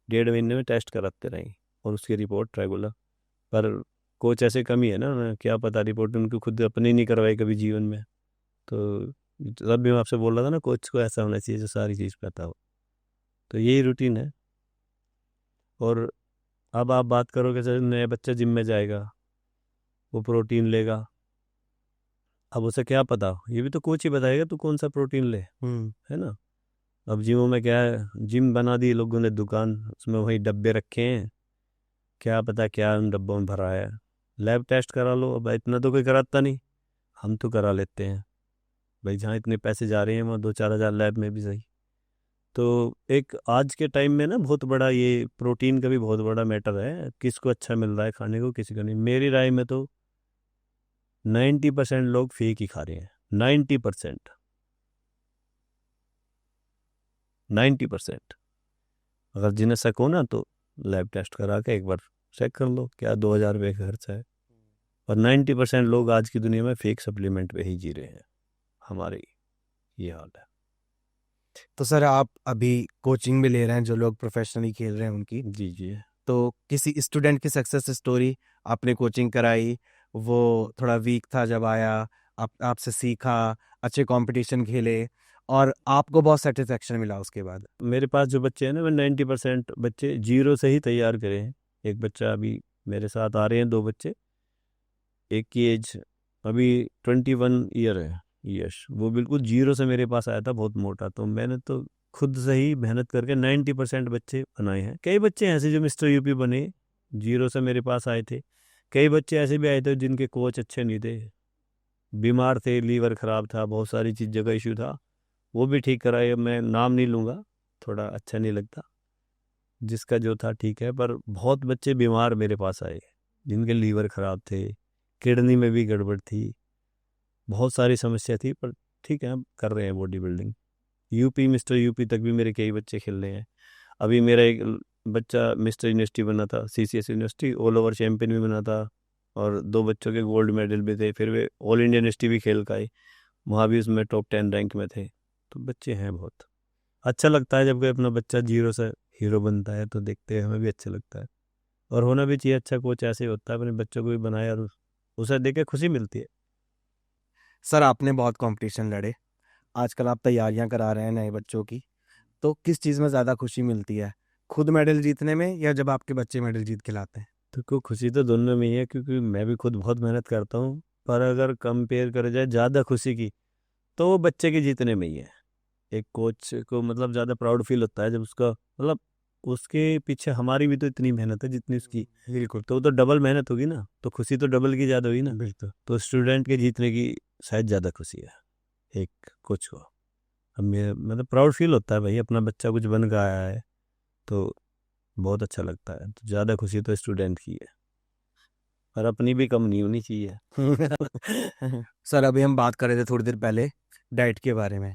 1.5 महीने में टेस्ट कराते रहें और उसकी रिपोर्ट रेगुलर। पर कोच ऐसे कम ही है ना, क्या पता रिपोर्ट उनको खुद अपने नहीं करवाई कभी जीवन में। तो तब भी मैं आपसे बोल रहा था ना, कोच को ऐसा होना चाहिए जो सारी चीज़ पता हो। तो यही रूटीन है। और अब आप बात करोगे जैसे नया बच्चा जिम में जाएगा, वो प्रोटीन लेगा, अब उसे क्या पता, ये भी तो कोच ही बताएगा तू कौन सा प्रोटीन ले, है ना। अब जिमों में क्या है, जिम बना दी लोगों ने दुकान, उसमें वही डब्बे रखे हैं, क्या पता क्या उन डब्बों में भरा है। लैब टेस्ट करा लो, अब इतना तो कोई कराता नहीं, हम तो करा लेते हैं भाई, जहाँ इतने पैसे जा रहे हैं वहाँ 2-4 हज़ार लैब में भी सही। तो एक आज के टाइम में ना बहुत बड़ा ये प्रोटीन का भी बहुत बड़ा मैटर है, किसको अच्छा मिल रहा है खाने को, किसी को नहीं। मेरी राय में तो 90% लोग फेक ही खा रहे हैं, 90%, 90%। अगर जिन्हें शक हो ना तो लैब टेस्ट करा के एक बार चेक कर लो, क्या 2,000 रुपये का खर्चा है। और 90% लोग आज की दुनिया में फेक सप्लीमेंट पे ही जी रहे हैं, हमारे ये हाल है। तो सर आप अभी कोचिंग भी ले रहे हैं, जो लोग प्रोफेशनली खेल रहे हैं उनकी, जी जी। तो किसी स्टूडेंट की सक्सेस स्टोरी, आपने कोचिंग कराई, वो थोड़ा वीक था जब आया, आप आपसे सीखा, अच्छे कंपटीशन खेले और आपको बहुत सेटिस्फेक्शन मिला उसके बाद? मेरे पास जो बच्चे हैं ना, मैं 90% बच्चे जीरो से ही तैयार करे हैं। एक बच्चा अभी मेरे साथ आ रहे हैं, 2 बच्चे। एक की एज अभी 21 ईयर है, यश। वो बिल्कुल जीरो से मेरे पास आया था, बहुत मोटा। तो मैंने तो खुद से ही मेहनत करके 90% बच्चे बनाए हैं। कई बच्चे ऐसे जो मिस्टर यूपी बने, जीरो से मेरे पास आए थे। कई बच्चे ऐसे भी आए थे जिनके कोच अच्छे नहीं थे, बीमार थे, लीवर खराब था, बहुत सारी चीज़ों का इशू था, वो भी ठीक कराए। अब मैं नाम नहीं लूँगा, थोड़ा अच्छा नहीं लगता। जिसका जो था ठीक है, पर बहुत बच्चे बीमार मेरे पास आए जिनके लीवर खराब थे, किडनी में भी गड़बड़ थी, बहुत सारी समस्या थी। पर ठीक है, हम कर रहे हैं body building. UP, mister UP तक भी मेरे कई बच्चे खेल रहे हैं। अभी मेरा एक बच्चा मिस्टर यूनिवर्सिटी बना था, CCS university all over champion भी बना था, और 2 बच्चों के गोल्ड मेडल भी थे। फिर वे ऑल इंडिया यूनिवर्सिटी भी खेल का आए, वहाँ भी उसमें टॉप 10 रैंक में थे। तो बच्चे हैं बहुत। अच्छा लगता है जब कोई अपना बच्चा जीरो से हीरो बनता है, तो देखते हैं हमें भी अच्छा लगता है। और होना भी चाहिए, अच्छा कोच ऐसे ही होता है, अपने बच्चों को भी बनाए और उसे देख के खुशी मिलती है। सर, आपने बहुत कंपटीशन लड़े, आजकल आप तैयारियां करा रहे हैं नए बच्चों की, तो किस चीज़ में ज़्यादा खुशी मिलती है, खुद मेडल जीतने में या जब आपके बच्चे मेडल जीत के लाते हैं? तो को खुशी तो दोनों में ही है, क्योंकि मैं भी खुद बहुत मेहनत करता हूँ। पर अगर कंपेयर करा जाए ज़्यादा खुशी की, तो वो बच्चे के जीतने में ही है। एक कोच को मतलब ज़्यादा प्राउड फील होता है जब उसका मतलब उसके पीछे हमारी भी तो इतनी मेहनत है जितनी उसकी। बिल्कुल। तो वो तो डबल मेहनत होगी ना, तो खुशी तो डबल की ज़्यादा हुई ना। बिल्कुल। तो स्टूडेंट के जीतने की शायद ज़्यादा खुशी है एक कोच को। अब मेरा मतलब प्राउड फील होता है भाई, अपना बच्चा कुछ बन के आया है, तो बहुत अच्छा लगता है। तो ज़्यादा खुशी तो स्टूडेंट की है, और अपनी भी कम नहीं होनी चाहिए। सर, अभी हम बात कर रहे थे थोड़ी देर पहले डाइट के बारे में,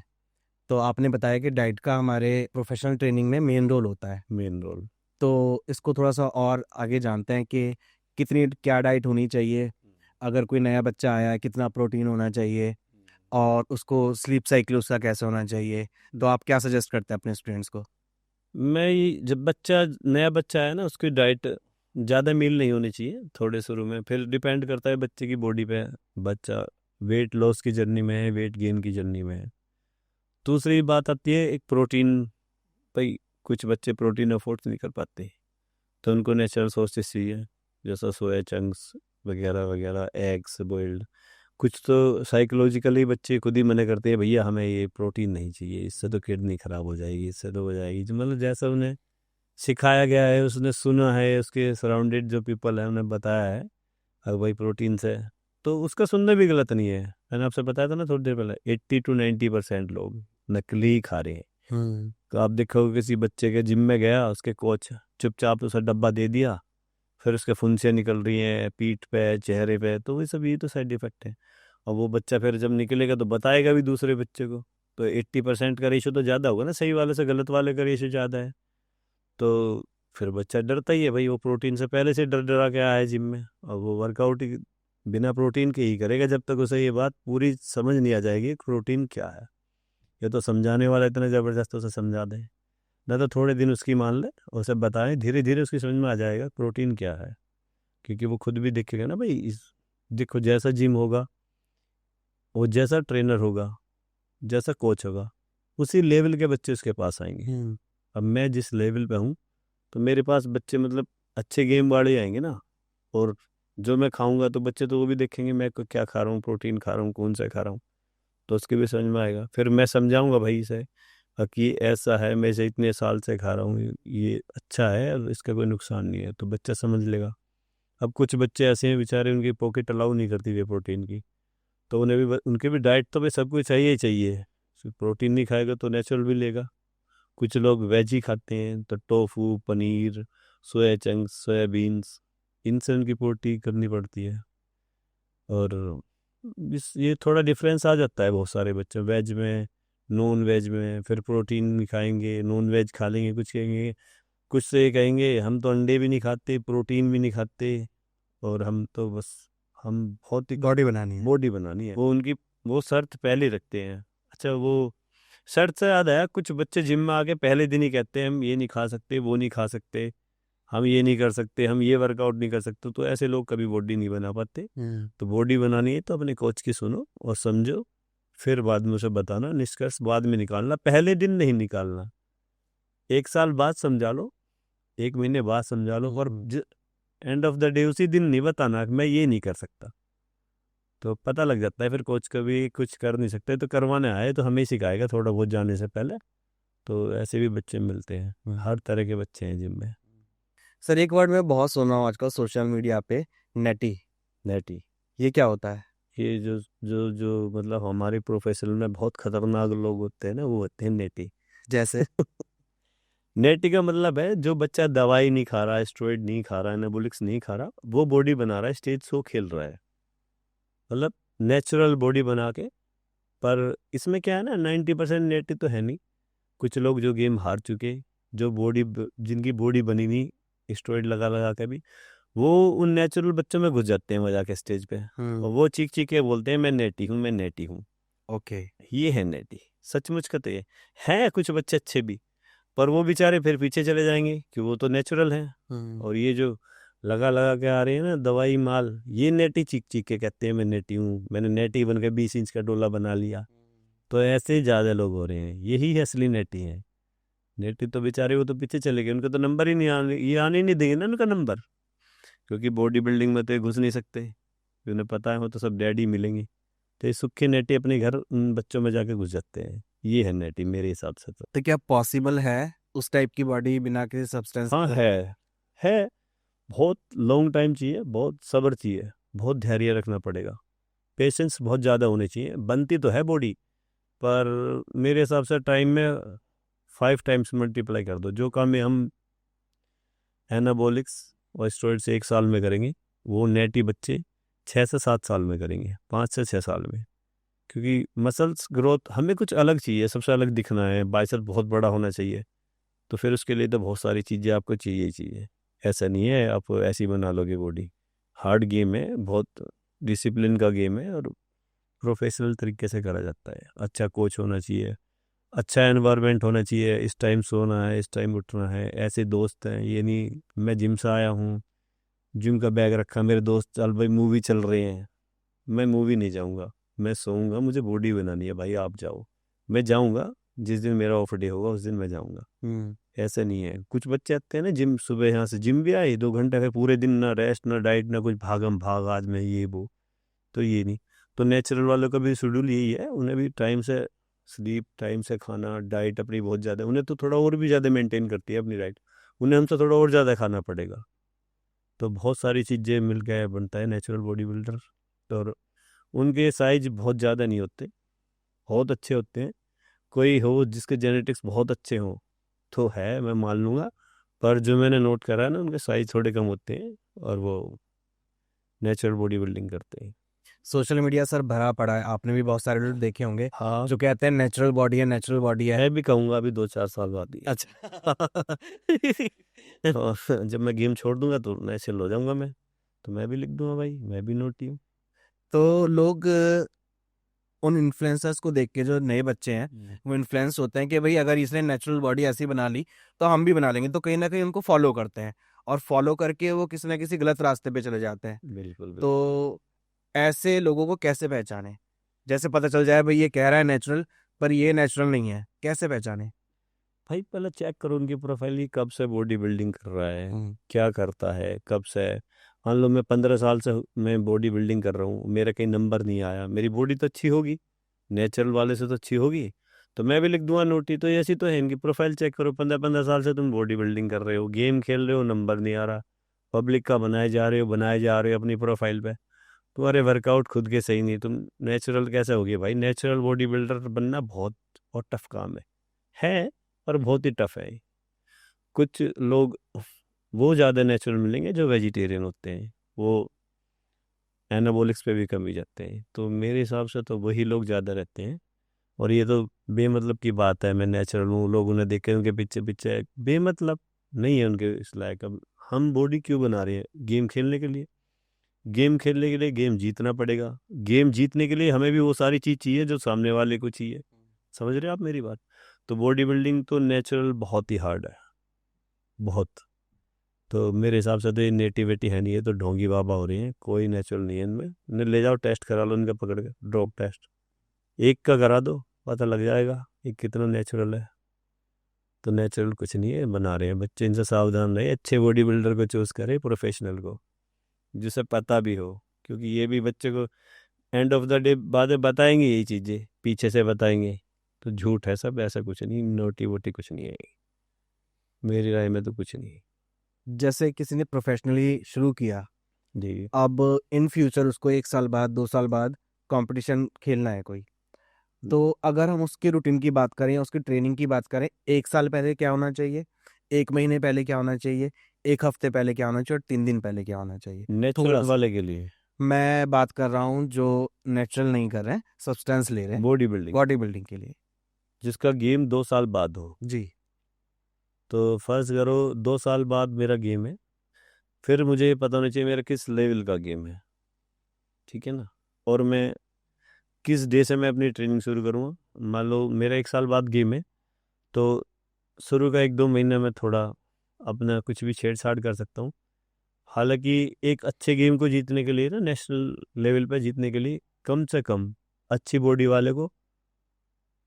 तो आपने बताया कि डाइट का हमारे प्रोफेशनल ट्रेनिंग में मेन रोल होता है। Main role. तो इसको थोड़ा सा और आगे जानते हैं कि कितनी क्या डाइट होनी चाहिए, अगर कोई नया बच्चा आया है कितना प्रोटीन होना चाहिए, और उसको स्लीप साइकिल उसका कैसे होना चाहिए, तो आप क्या सजेस्ट करते हैं अपने स्टूडेंट्स को? जब बच्चा नया बच्चा है ना, उसकी डाइट ज़्यादा मील नहीं होनी चाहिए थोड़े शुरू में। फिर डिपेंड करता है बच्चे की बॉडी पे। बच्चा वेट लॉस की जर्नी में है, वेट गेन की जर्नी में है। दूसरी बात आती है एक प्रोटीन। भाई कुछ बच्चे प्रोटीन अफोर्ड नहीं कर पाते, तो उनको नेचुरल सोर्सेस चाहिए, जैसा सोया चंक्स वगैरह वगैरह, एग्स बॉइल्ड। कुछ तो साइकोलॉजिकली बच्चे खुद ही मना करते हैं, भैया हमें ये प्रोटीन नहीं चाहिए, इससे तो किडनी खराब हो जाएगी, इससे तो हो जाएगी। जो मतलब जैसा उन्हें सिखाया गया है, उसने सुना है, उसके सराउंडेड जो पीपल है उन्हें बताया है, अब भाई प्रोटीन से, तो उसका सुनना भी गलत नहीं है। मैंने आपसे बताया था ना थोड़ी देर पहले, 80 to 90% लोग नकली खा रहे हैं। हम्म। तो आप देखोगे किसी बच्चे के जिम में गया, उसके कोच चुपचाप उसे डब्बा दे दिया, फिर उसके फुंसियाँ निकल रही हैं पीठ पे, चेहरे पे, तो ये सब ये तो साइड इफेक्ट है। और वो बच्चा फिर जब निकलेगा तो बताएगा भी दूसरे बच्चे को। तो 80% का रेशो तो ज़्यादा होगा ना, सही वाले से गलत वाले का रेशो ज़्यादा है। तो फिर बच्चा डरता ही है भाई, वो प्रोटीन से पहले से डर डरा के आया है जिम में, और वो वर्कआउट ही बिना प्रोटीन के ही करेगा जब तक उसे ये बात पूरी समझ नहीं आ जाएगी प्रोटीन क्या है। ये तो समझाने वाला इतना ज़बरदस्त उसे समझा दे ना, तो थोड़े दिन उसकी मान ले, उसे बताएं, धीरे धीरे उसकी समझ में आ जाएगा प्रोटीन क्या है। क्योंकि वो खुद भी देखेगा ना भाई, इस देखो जैसा जिम होगा, वो जैसा ट्रेनर होगा, जैसा कोच होगा, उसी लेवल के बच्चे उसके पास आएंगे। हम्म। अब मैं जिस लेवल पे हूँ, तो मेरे पास बच्चे मतलब अच्छे गेम वाले आएंगे ना, और जो मैं खाऊंगा तो बच्चे तो वो भी देखेंगे मैं क्या खा रहा हूँ, प्रोटीन खा रहा हूँ, कौन सा खा रहा हूँ, तो उसके भी समझ में आएगा। फिर मैं समझाऊंगा भाई इसे कि ऐसा है, मैं इसे इतने साल से खा रहा हूँ, ये अच्छा है और इसका कोई नुकसान नहीं है, तो बच्चा समझ लेगा। अब कुछ बच्चे ऐसे हैं बेचारे, उनकी पॉकेट अलाउ नहीं करती वे प्रोटीन की, तो उन्हें भी उनके भी डाइट तो भाई सब कुछ चाहिए ही चाहिए। प्रोटीन नहीं खाएगा तो नेचुरल भी लेगा। कुछ लोग वेज ही खाते हैं, तो tofu, paneer, soya chunks, soya beans, इनसे उनकी पूर्ति करनी पड़ती है। और इस ये थोड़ा डिफरेंस आ जाता है बहुत सारे बच्चे वेज में, नॉन वेज में। फिर प्रोटीन नहीं खाएंगे, नॉन वेज खा लेंगे, कुछ कहेंगे, कुछ से ये कहेंगे हम तो अंडे भी नहीं खाते, प्रोटीन भी नहीं खाते, और हम तो बस हम बहुत ही बॉडी बनानी है। बॉडी बनानी है। वो उनकी वो शर्त पहले ही रखते हैं। अच्छा, वो शर्त से याद आया, कुछ बच्चे जिम में आके पहले दिन ही कहते हैं हम ये नहीं खा सकते, वो नहीं खा सकते, हम ये नहीं कर सकते, हम ये वर्कआउट नहीं कर सकते, तो ऐसे लोग कभी बॉडी नहीं बना पाते। तो बॉडी बनानी है तो अपने कोच की सुनो और समझो, फिर बाद में उसे बताना, निष्कर्ष बाद में निकालना, पहले दिन नहीं निकालना। 1 साल बाद समझा लो, 1 महीने बाद समझा लो, और एंड ऑफ द डे उसी दिन नहीं बताना कि मैं ये नहीं कर सकता। तो पता लग जाता है फिर कोच कभी कुछ कर नहीं सकते, तो करवाने आए तो हमें ही सिखाएगा थोड़ा बहुत जाने से पहले। तो ऐसे भी बच्चे मिलते हैं, हर तरह के बच्चे हैं जिम में। सर एक वर्ड मैं बहुत सुन रहा हूँ आजकल सोशल मीडिया पे, नेटी। नेटी, ये क्या होता है? ये जो जो जो मतलब हमारे प्रोफेशन में बहुत खतरनाक लोग होते हैं ना, वो होते हैं नेटी। जैसे? नेटी का मतलब है जो बच्चा दवाई नहीं खा रहा, स्टेरॉइड नहीं खा रहा, एनाबॉलिक्स नहीं खा रहा, वो बॉडी बना रहा है, स्टेज शो खेल रहा है, मतलब नेचुरल बॉडी बना के। पर इसमें क्या है ना, 90% नेटी तो है नहीं। कुछ लोग जो गेम हार चुके, जो जिनकी बॉडी बनी नहीं स्टेरॉइड लगा लगा के भी, वो उन नेचुरल बच्चों में घुस जाते हैं मजा के स्टेज पे, और वो चीख चीख के बोलते हैं मैं नेटी हूँ, मैं नेटी हूँ। ओके। ये है नेटी, सचमुच का तो ये है। कुछ बच्चे अच्छे भी, पर वो बेचारे फिर पीछे चले जाएंगे कि वो तो नेचुरल हैं। और ये जो लगा लगा के आ रहे हैं ना दवाई माल, ये नेटी चीख चीख के कहते हैं मैं नेटी हूँ, मैंने नेटी बन के 20 इंच का डोला बना लिया। तो ऐसे ही ज़्यादा लोग हो रहे हैं, यही असली नेटी हैं। नेटी तो बेचारे वो तो पीछे चले गए, उनका तो नंबर ही नहीं आने, ये आने ही नहीं देंगे ना उनका नंबर, क्योंकि बॉडी बिल्डिंग में तो ये घुस नहीं सकते, क्योंकि उन्हें पता है वो तो सब डैडी मिलेंगे। तो ये सूखे नेटी अपने घर उन बच्चों में जाके घुस जाते हैं। ये है नेटी मेरे हिसाब से तो। तो क्या पॉसिबल है उस टाइप की बॉडी बिना किसी सब्सटेंस? हाँ है। बहुत लॉन्ग टाइम चाहिए, बहुत सब्र चाहिए, बहुत धैर्य रखना पड़ेगा, पेशेंस बहुत ज़्यादा होनी चाहिए। बनती तो है बॉडी, पर मेरे हिसाब से टाइम में 5 टाइम्स मल्टीप्लाई कर दो। जो काम में हम एनाबॉलिक्स और स्टेरॉइड से 1 साल में करेंगे, वो नेटी बच्चे 6 से 7 साल में करेंगे, 5 से 6 साल में। क्योंकि मसल्स ग्रोथ हमें कुछ अलग चाहिए, सबसे अलग दिखना है, बाइसेप बहुत बड़ा होना चाहिए, तो फिर उसके लिए तो बहुत सारी चीज़ें आपको चाहिए ही चाहिए। ऐसा नहीं है आप ऐसी बना लोगे बॉडी। हार्ड गेम है, बहुत डिसिप्लिन का गेम है, और प्रोफेशनल तरीके से करा जाता है। अच्छा कोच होना चाहिए, अच्छा एनवायरनमेंट होना चाहिए, इस टाइम सोना है, इस टाइम उठना है, ऐसे दोस्त हैं। ये नहीं मैं जिम से आया हूँ, जिम का बैग रखा, मेरे दोस्त चल भाई मूवी चल रहे हैं, मैं मूवी नहीं जाऊँगा, मैं सोऊंगा, मुझे बॉडी बनानी है भाई, आप जाओ। मैं जाऊँगा जिस दिन मेरा ऑफ डे होगा उस दिन मैं जाऊँगा। ऐसा नहीं है। कुछ बच्चे आते हैं ना जिम, सुबह यहाँ से जिम भी आए 2 घंटे, फिर पूरे दिन ना रेस्ट ना डाइट ना कुछ, भागम भाग आज मैं ये वो। तो ये नहीं। तो नेचुरल वालों का भी शेड्यूल यही है, उन्हें भी टाइम से स्लीप, टाइम से खाना, डाइट अपनी बहुत ज़्यादा, उन्हें तो थोड़ा और भी ज़्यादा मेंटेन करती है अपनी डाइट, उन्हें हमसे थोड़ा और ज़्यादा खाना पड़ेगा। तो बहुत सारी चीज़ें मिल के बनता है नेचुरल बॉडी बिल्डर। और उनके साइज बहुत ज़्यादा नहीं होते, बहुत अच्छे होते हैं। कोई हो जिसके जेनेटिक्स बहुत अच्छे हों तो है, मैं मान लूँगा, पर जो मैंने नोट करा है ना, उनके साइज थोड़े कम होते हैं और वो नेचुरल बॉडी बिल्डिंग करते हैं। सोशल मीडिया सर भरा पड़ा है, आपने भी बहुत सारे लोग देखे होंगे हाँ, जो कहते हैं नेचुरल बॉडी है, नेचुरल बॉडी है। मैं भी कहूँगा अभी 2-4 साल बाद ही। अच्छा। और जब मैं गेम छोड़ दूंगा तो नेचुरल हो जाऊंगा मैं, तो मैं भी लिख दूंगा भाई मैं भी नोटी हूँ। तो लोग उन इन्फ्लुएंसर्स को देख के, जो नए बच्चे हैं वो इन्फ्लुएंस होते हैं कि भाई अगर इसने नेचुरल बॉडी ऐसी बना ली तो हम भी बना लेंगे, तो कहीं ना कहीं उनको फॉलो करते हैं, और फॉलो करके वो किसी ना किसी गलत रास्ते पे चले जाते हैं। बिल्कुल बिल्कुल। तो ऐसे लोगों को कैसे पहचाने? जैसे पता चल जाए भाई ये कह रहा है नेचुरल, पर ये नेचुरल नहीं है, कैसे पहचाने? भाई पहले चेक करो उनकी प्रोफाइल की, कब से बॉडी बिल्डिंग कर रहा है, क्या करता है, कब से। मान लो मैं 15 साल से मैं बॉडी बिल्डिंग कर रहा हूँ, मेरा कहीं नंबर नहीं आया, मेरी बॉडी तो अच्छी होगी, नेचुरल वाले से तो अच्छी होगी, तो मैं भी लिख दूंगा नोटी। तो ऐसी तो है, इनकी प्रोफाइल चेक करो, 15-15 साल से तुम बॉडी बिल्डिंग कर रहे हो, गेम खेल रहे हो, नंबर नहीं आ रहा, पब्लिक का बनाए जा रहे हो अपनी प्रोफाइल पे, तुम्हारे वर्कआउट खुद के सही नहीं, तुम नेचुरल कैसे होगे भाई? नेचुरल बॉडी बिल्डर बनना बहुत और टफ काम है, पर बहुत ही टफ है। कुछ लोग वो ज़्यादा नेचुरल मिलेंगे जो वेजिटेरियन होते हैं, वो एनाबॉलिक्स पे भी कम ही जाते हैं, तो मेरे हिसाब से तो वही लोग ज़्यादा रहते हैं। और ये तो बेमतलब की बात है, मैं नेचुरल हूँ, लोग उन्हें देख के उनके पीछे पीछे, बेमतलब नहीं है उनके इस लायक। अब हम बॉडी क्यों बना रहे हैं? गेम खेलने के लिए। गेम खेलने के लिए गेम जीतना पड़ेगा, गेम जीतने के लिए हमें भी वो सारी चीज़ चाहिए जो सामने वाले को चाहिए। समझ रहे हो आप मेरी बात? तो बॉडी बिल्डिंग तो नेचुरल बहुत ही हार्ड है, बहुत। तो मेरे हिसाब से तो ये नेटिविटी है नहीं, है तो ढोंगी बाबा हो रही हैं, कोई नेचुरल नहीं है इनमें। इन्हें ले जाओ टेस्ट करा लो इनका पकड़ के, ड्रॉप टेस्ट एक का करा दो, पता लग जाएगा ये कितना नेचुरल है। तो नेचुरल कुछ नहीं है बना रहे हैं बच्चे, इनसे सावधान रहे, अच्छे बॉडी बिल्डर को चूज़ करें, प्रोफेशनल को, जिसे पता भी हो, क्योंकि ये भी बच्चे को एंड ऑफ द डे बातें बताएंगे, यही चीज़ें पीछे से बताएंगे, तो झूठ है सब, ऐसा कुछ नहीं, नोटी वोटी कुछ नहीं है, मेरी राय में तो कुछ नहीं है। जैसे किसी ने प्रोफेशनली शुरू किया, जी अब इन फ्यूचर उसको 1 साल बाद 2 साल बाद कंपटीशन खेलना है कोई, तो अगर हम उसके रूटीन की बात करें, उसकी ट्रेनिंग की बात करें, 1 साल पहले क्या होना चाहिए, 1 महीने पहले क्या होना चाहिए, 1 हफ्ते पहले क्या होना चाहिए और 3 दिन पहले क्या होना चाहिए? नेचुरल थोड़ा सा। वाले के लिए मैं बात कर रहा हूँ जो नेचुरल नहीं कर रहे हैं, सब्सटेंस ले रहे हैं बॉडी बिल्डिंग, बॉडी बिल्डिंग के लिए। जिसका गेम 2 साल बाद हो, जी। तो फर्ज करो 2 साल बाद मेरा गेम है, फिर मुझे ये पता होना चाहिए मेरा किस लेवल का गेम है, ठीक है ना, और मैं किस डे से मैं अपनी ट्रेनिंग शुरू करूँगा। मान लो मेरा 1 साल बाद गेम है, तो शुरू का 1-2 महीने में थोड़ा अपना कुछ भी छेड़छाड़ कर सकता हूँ। हालांकि एक अच्छे गेम को जीतने के लिए ना, नेशनल लेवल पे जीतने के लिए कम से कम अच्छी बॉडी वाले को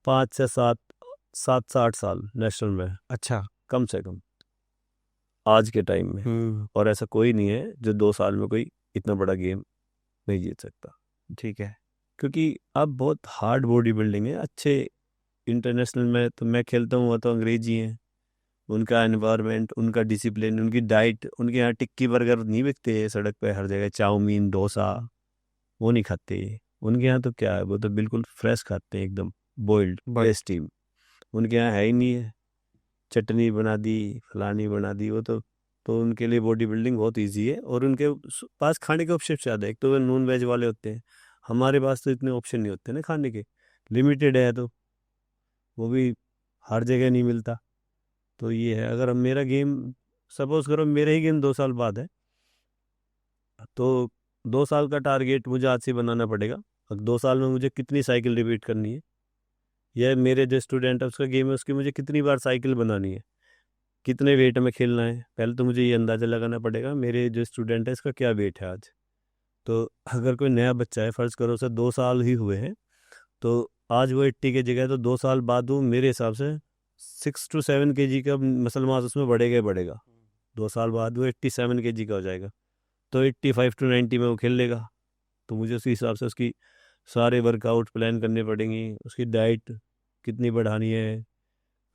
5 से 7 7 से 8 साल नेशनल में, अच्छा। कम से कम आज के टाइम में। और ऐसा कोई नहीं है जो 2 साल में कोई इतना बड़ा गेम नहीं जीत सकता, ठीक है। क्योंकि अब बहुत हार्ड बॉडी बिल्डिंग है। अच्छे इंटरनेशनल में तो मैं खेलता हूँ, वो तो अंग्रेजी हैं, उनका एनवायरनमेंट, उनका डिसिप्लिन, उनकी डाइट, उनके यहाँ टिक्की बर्गर नहीं बिकते सड़क पे हर जगह, चाउमीन डोसा वो नहीं खाते ये। उनके यहाँ तो क्या है, वो तो बिल्कुल फ्रेश खाते हैं, एकदम बॉइल्ड टेस्टी। उनके यहाँ है ही नहीं है, चटनी बना दी फलानी बना दी, वो तो उनके लिए बॉडी बिल्डिंग बहुत इजी है। और उनके पास खाने के ऑप्शन ज़्यादा है, एक तो वे नॉन वेज वाले होते हैं, हमारे पास तो इतने ऑप्शन नहीं होते ना खाने के, लिमिटेड है, तो वो भी हर जगह नहीं मिलता। तो ये है, अगर अब मेरा गेम सपोज करो मेरा ही गेम 2 साल बाद है, तो 2 साल का टारगेट मुझे आज से बनाना पड़ेगा। अब 2 साल में मुझे कितनी साइकिल रिपीट करनी है, या मेरे जो स्टूडेंट है उसका गेम है, उसकी मुझे कितनी बार साइकिल बनानी है, कितने वेट में खेलना है, पहले तो मुझे ये अंदाज़ा लगाना पड़ेगा मेरे जो स्टूडेंट है इसका क्या वेट है आज। तो अगर कोई नया बच्चा है, फ़र्ज़ करो उसे 2 साल ही हुए हैं, तो आज वो 80 की जगह, तो 2 साल बाद वो मेरे हिसाब से 6 to 7 kg का मसल मास उसमें बढ़ेगा ही बढ़ेगा। 2 साल बाद वो 87 kg का हो जाएगा, तो 85 to 90 में वो खेल लेगा। तो मुझे उसी हिसाब से उसकी सारे वर्कआउट प्लान करने पड़ेंगी, उसकी डाइट कितनी बढ़ानी है,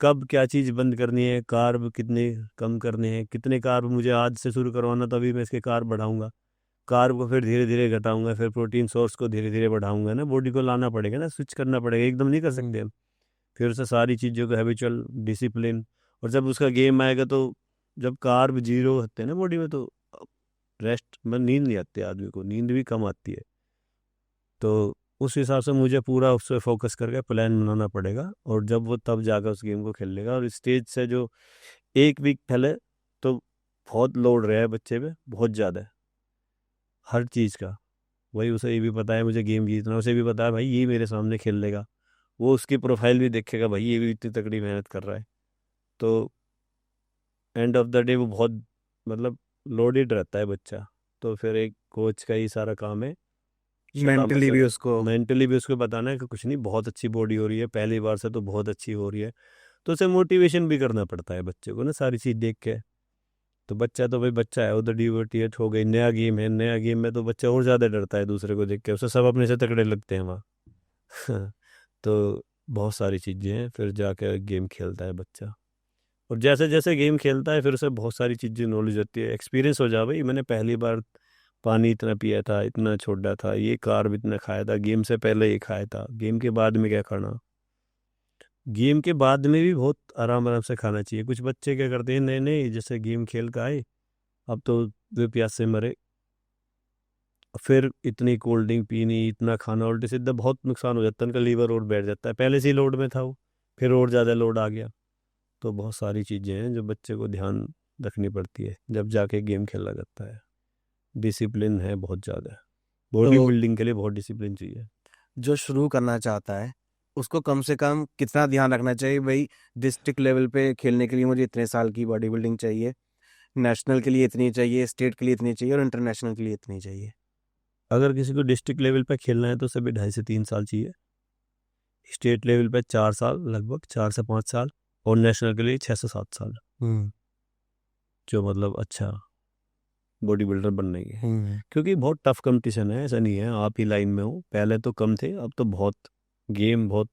कब क्या चीज़ बंद करनी है, कार्ब कितने कम करने हैं, कितने कार्ब मुझे आज से शुरू करवाना, तभी मैं इसके कार्ब बढ़ाऊंगा, कार्ब को फिर धीरे धीरे घटाऊंगा, फिर प्रोटीन सोर्स को धीरे धीरे बढ़ाऊंगा ना, बॉडी को लाना पड़ेगा ना, स्विच करना पड़ेगा, एकदम नहीं कर सकते हम। फिर उसे सारी चीज़ों को हैबिचुअल डिसिप्लिन, और जब उसका गेम आएगा तो जब कार्ब जीरो होते हैं ना बॉडी में, तो रेस्ट में नींद नहीं आती, आदमी को नींद भी कम आती है। तो उस हिसाब से मुझे पूरा उस पर फोकस करके प्लान बनाना पड़ेगा, और जब वो तब जाकर उस गेम को खेल लेगा। और स्टेज से जो 1 वीक पहले तो बहुत लोड रहा है बच्चे पे, बहुत ज़्यादा है हर चीज़ का। वही उसे ये भी पता है मुझे गेम जीतना, उसे भी पता है भाई ये मेरे सामने खेल लेगा, वो उसकी प्रोफाइल भी देखेगा भाई ये भी इतनी तगड़ी मेहनत कर रहा है। तो एंड ऑफ द डे वो बहुत मतलब लोडेड रहता है बच्चा। तो फिर एक कोच का ही सारा काम है मेंटली भी उसको। मेंटली भी उसको बताना है कि कुछ नहीं, बहुत अच्छी बॉडी हो रही है पहली बार से, तो बहुत अच्छी हो रही है। तो उसे मोटिवेशन भी करना पड़ता है बच्चे को ना, सारी चीज़ देख के। तो बच्चा तो भाई बच्चा है, उधर डिवोटिएट हो गई, नया गेम है, नया गेम में तो बच्चा और ज़्यादा डरता है दूसरे को देख के, उसे सब अपने से तगड़े लगते हैं वहाँ। तो बहुत सारी चीज़ें हैं, फिर जाके गेम खेलता है बच्चा, और जैसे जैसे गेम खेलता है फिर उसे बहुत सारी चीज़ें नॉलेज होती है, एक्सपीरियंस हो जा भाई मैंने पहली बार पानी इतना पिया था, इतना छोड़ा था, ये कार्ब इतना खाया था, गेम से पहले ये खाया था, गेम के बाद में क्या खाना। गेम के बाद में भी बहुत आराम आराम से खाना चाहिए। कुछ बच्चे क्या करते हैं, नए नए जैसे गेम खेल कर आए, अब तो वे प्यास से मरे, फिर इतनी कोल्ड ड्रिंक पीनी, इतना खाना, उल्टे सीधा बहुत नुकसान हो जाता है, उनका लीवर और बैठ जाता है, पहले से ही लोड में था वो, फिर और ज़्यादा लोड आ गया। तो बहुत सारी चीज़ें हैं जो बच्चे को ध्यान रखनी पड़ती है जब जाके गेम खेला जाता है। डिसिप्लिन है बहुत ज़्यादा, बॉडी तो बिल्डिंग के लिए बहुत डिसिप्लिन चाहिए। जो शुरू करना चाहता है उसको कम से कम कितना ध्यान रखना चाहिए, भाई डिस्ट्रिक्ट लेवल पे खेलने के लिए मुझे इतने साल की बॉडी बिल्डिंग चाहिए, नेशनल के लिए इतनी चाहिए, स्टेट के लिए इतनी चाहिए और इंटरनेशनल के लिए इतनी चाहिए? अगर किसी को डिस्ट्रिक्ट लेवल पे खेलना है तो सभी 2.5 से 3 साल चाहिए, स्टेट लेवल पे 4 साल, लगभग 4 से 5 साल, और नेशनल के लिए 6 से 7 साल, जो मतलब अच्छा बॉडी बिल्डर बनने के, क्योंकि बहुत टफ कंपटीशन है। ऐसा नहीं है आप ही लाइन में हो, पहले तो कम थे, अब तो बहुत गेम बहुत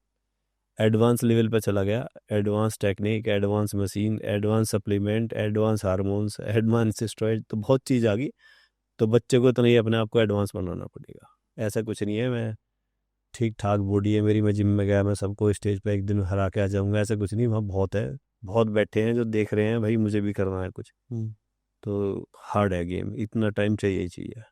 एडवांस लेवल पे चला गया। Advance technique, advance machine, advance supplement, advance hormones, advance steroid, तो बहुत चीज़ आ गई। तो बच्चे को तो नहीं, अपने आप को एडवांस बनाना पड़ेगा। ऐसा कुछ नहीं है मैं ठीक ठाक बॉडी है मेरी, मैं जिम में गया मैं सबको स्टेज पे एक दिन हरा के आ जाऊंगा, ऐसा कुछ नहीं। वहाँ बहुत है, बहुत बैठे हैं जो देख रहे हैं, भाई मुझे भी करना है कुछ। तो हार्ड है गेम, इतना टाइम चाहिए ही चाहिए।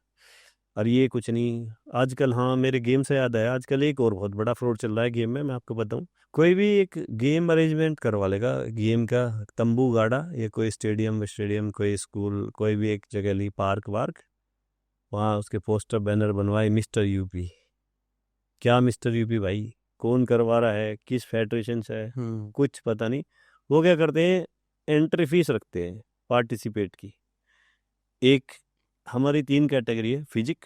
और ये कुछ नहीं आजकल, हाँ मेरे गेम से याद आया, आजकल एक और बहुत बड़ा फ्रॉड चल रहा है गेम में, मैं आपको बताऊं। कोई भी एक गेम अरेंजमेंट करवा लेगा, गेम का तंबू गाड़ा, या कोई स्टेडियम, कोई स्कूल, कोई भी एक जगह ली, पार्क वार्क, वहाँ उसके पोस्टर बैनर बनवाए, मिस्टर यूपी। क्या मिस्टर यूपी भाई? कौन करवा रहा है, किस फेडरेशन से है, कुछ पता नहीं। वो क्या करते हैं, एंट्री फीस रखते हैं पार्टिसिपेट की। एक हमारी 3 कैटेगरी है, फिजिक,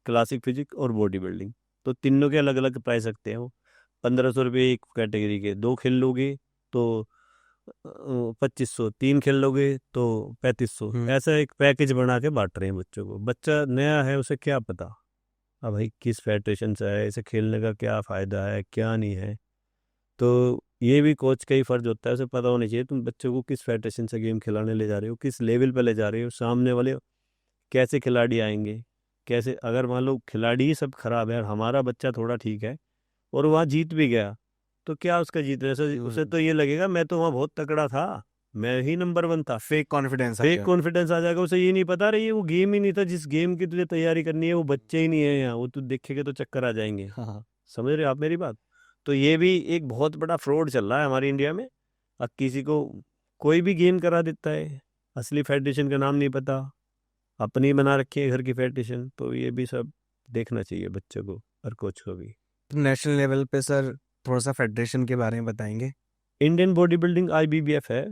क्लासिक फिजिक और बॉडी बिल्डिंग। तो तीनों के अलग अलग प्राइस रखते हैं वो। 1500 रुपये एक कैटेगरी के, 2 खेल लोगे तो 2500, 3 खेल लोगे तो 3500। ऐसा एक पैकेज बना के बांट रहे हैं बच्चों को। बच्चा नया है, उसे क्या पता अब भाई किस फेडरेशन से है, इसे खेलने का क्या फ़ायदा है क्या नहीं है। तो ये भी कोच का ही फ़र्ज होता है, उसे पता होना चाहिए तुम बच्चों को किस फेडरेशन से गेम खिलाने ले जा रहे हो, किस लेवल पे ले जा रहे हो, सामने वाले कैसे खिलाड़ी आएंगे, कैसे। अगर मान लो खिलाड़ी ही सब खराब है और हमारा बच्चा थोड़ा ठीक है और वहाँ जीत भी गया, तो क्या उसका जीतने से उसे तो ये लगेगा मैं तो वहाँ बहुत तगड़ा था, मैं ही नंबर 1 था। फेक कॉन्फिडेंस फेक कॉन्फिडेंस आ जाएगा। उसे ये नहीं पता रही वो गेम ही नहीं था, जिस गेम की तुझे तैयारी करनी है वो बच्चे ही नहीं है यहाँ, वो तू देखेगा तो चक्कर आ जाएंगे। हाँ। समझ रहे हो आप मेरी बात? तो ये भी एक बहुत बड़ा फ्रॉड चल रहा है हमारे इंडिया में। अब किसी को कोई भी गेम करा देता है, असली फेडरेशन का नाम नहीं पता, अपनी बना रखी है घर की फेडरेशन। तो ये भी सब देखना चाहिए बच्चों को और कोच को भी। नेशनल लेवल पे सर थोड़ा सा फेडरेशन के बारे में बताएंगे? इंडियन बॉडी बिल्डिंग IBBF है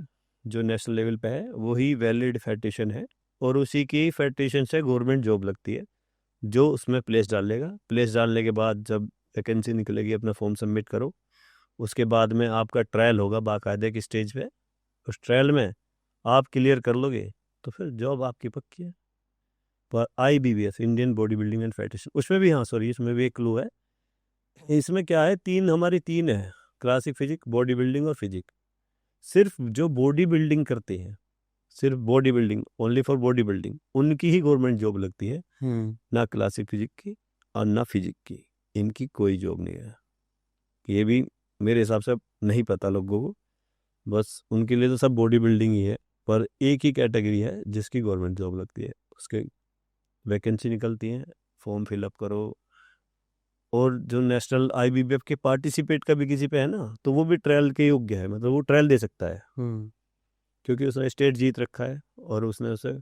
जो नेशनल लेवल पे है, वही वैलिड फेडरेशन है, और उसी की फेडरेशन से गवर्नमेंट जॉब लगती है। जो उसमें प्लेस डालेगा, प्लेस डालने के बाद जब वैकेंसी निकलेगी, अपना फॉर्म सबमिट करो, उसके बाद में आपका ट्रायल होगा बाकायदे की स्टेज पे। उस ट्रायल में आप क्लियर कर लोगे तो फिर जॉब आपकी पक्की है। पर IBBF, Indian body building and federation, उसमें भी, हाँ सॉरी, इसमें भी एक क्लू है। इसमें क्या है, हमारी तीन है, क्लासिक फिजिक, बॉडी बिल्डिंग और फिजिक। सिर्फ जो बॉडी बिल्डिंग करते हैं, सिर्फ body building, only for body building, उनकी ही गवर्नमेंट जॉब लगती है, ना क्लासिक फिजिक की और ना फिजिक की। इनकी कोई जॉब नहीं है। ये भी मेरे हिसाब से नहीं पता लोगों को, बस उनके लिए तो सब बॉडी बिल्डिंग ही है। पर एक ही कैटेगरी है जिसकी गवर्नमेंट जॉब लगती है, उसके वैकेंसी निकलती है, फॉर्म फिलअप करो। और जो नेशनल IBBF के पार्टिसिपेट का भी किसी पे है ना, तो वो भी ट्रायल के योग्य है, मतलब वो ट्रायल दे सकता है, क्योंकि उसने स्टेट जीत रखा है और उसने उसे,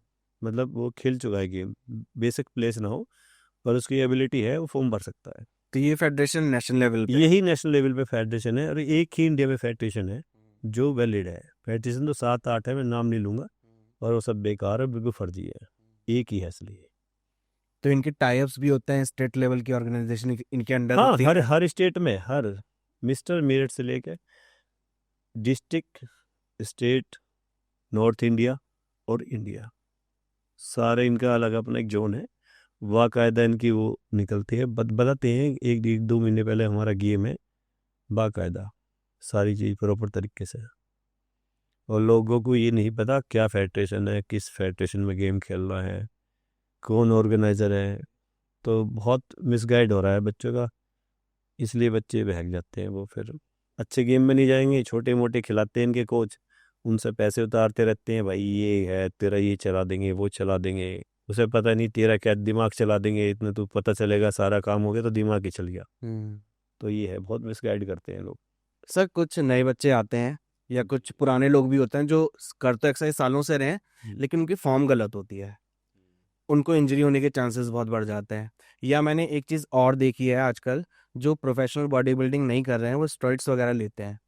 मतलब वो खेल चुका है गेम, बेसिक प्लेस ना हो पर उसकी एबिलिटी है, वो फॉर्म भर सकता है। तो ये फेडरेशन नेशनल लेवल पे, यही नेशनल लेवल पे फेडरेशन है, और एक ही इंडिया में फेडरेशन है जो वैलिड है। फेडरेशन तो 7-8 है, मैं नाम नहीं लूँगा, और वो सब बेकार है, बिल्कुल फर्जी है। एक ही है इसलिए। तो इनके टाइप्स भी होते हैं स्टेट लेवल की ऑर्गेनाइजेशन इनके अंडर हाँ, होती है? हर स्टेट में, हर मिस्टर मेरठ से लेके डिस्ट्रिक्ट, स्टेट, नॉर्थ इंडिया और इंडिया, सारे इनका अलग अपना एक जोन है। बाकायदा इनकी वो निकलती है, बताते हैं 1-2 महीने पहले हमारा गेम है, बाकायदा सारी चीज़ प्रॉपर तरीके से। और लोगों को ये नहीं पता क्या फेडरेशन है, किस फेडरेशन में गेम खेल रहा है, कौन ऑर्गेनाइज़र है। तो बहुत मिसगाइड हो रहा है बच्चों का, इसलिए बच्चे बहक जाते हैं। वो फिर अच्छे गेम में नहीं जाएंगे, छोटे मोटे खिलाते हैं इनके कोच, उनसे पैसे उतारते रहते हैं, भाई ये है तेरा, ये चला देंगे वो चला देंगे। उसे पता नहीं तेरा क्या दिमाग चला देंगे, इतना तो पता चलेगा सारा काम हो गया तो दिमाग ही चल गया। तो ये है, बहुत मिसगाइड करते हैं लोग। सर कुछ नए बच्चे आते हैं या कुछ पुराने लोग भी होते हैं जो कर तो एक्सरसाइज सालों से रहे हैं लेकिन उनकी फॉर्म गलत होती है, उनको इंजरी होने के चांसेस बहुत बढ़ जाते हैं। या मैंने एक चीज़ और देखी है आजकल, जो प्रोफेशनल बॉडी बिल्डिंग नहीं कर रहे हैं वो स्टेरॉइड्स वगैरह लेते हैं।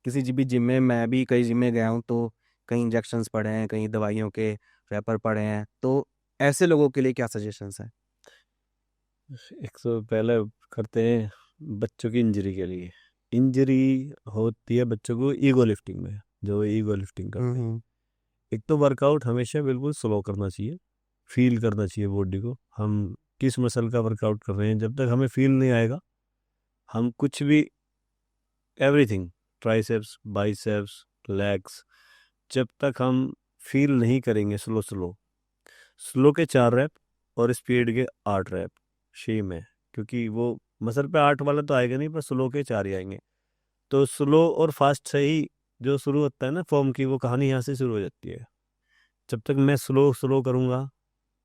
किसी भी जिम में, मैं भी कई जिम में गया हूँ तो कहीं इंजेक्शंस पड़े हैं, कहीं दवाइयों के रैपर पड़े हैं, तो ऐसे लोगों के लिए क्या सजेशंस हैं? एक तो पहले करते हैं बच्चों की इंजरी के लिए। इंजरी होती है बच्चों को ईगो लिफ्टिंग में, जो ईगो लिफ्टिंग करते हैं। हम्म। एक तो वर्कआउट हमेशा बिल्कुल स्लो करना चाहिए, फील करना चाहिए बॉडी को, हम किस मसल का वर्कआउट कर रहे हैं। जब तक हमें फील नहीं आएगा, हम कुछ भी, एवरीथिंग, ट्राइसेप्स, बाइसेप्स, लेग्स, जब तक हम फील नहीं करेंगे स्लो स्लो, स्लो के 4 रैप और स्पीड के 8 रैप सेम है, क्योंकि वो मसल पे 8 वाला तो आएगा नहीं, पर स्लो के 4 ही आएंगे। तो स्लो और फास्ट से ही जो शुरू होता है ना फॉर्म की, वो कहानी यहाँ से शुरू हो जाती है। जब तक मैं स्लो स्लो करूँगा,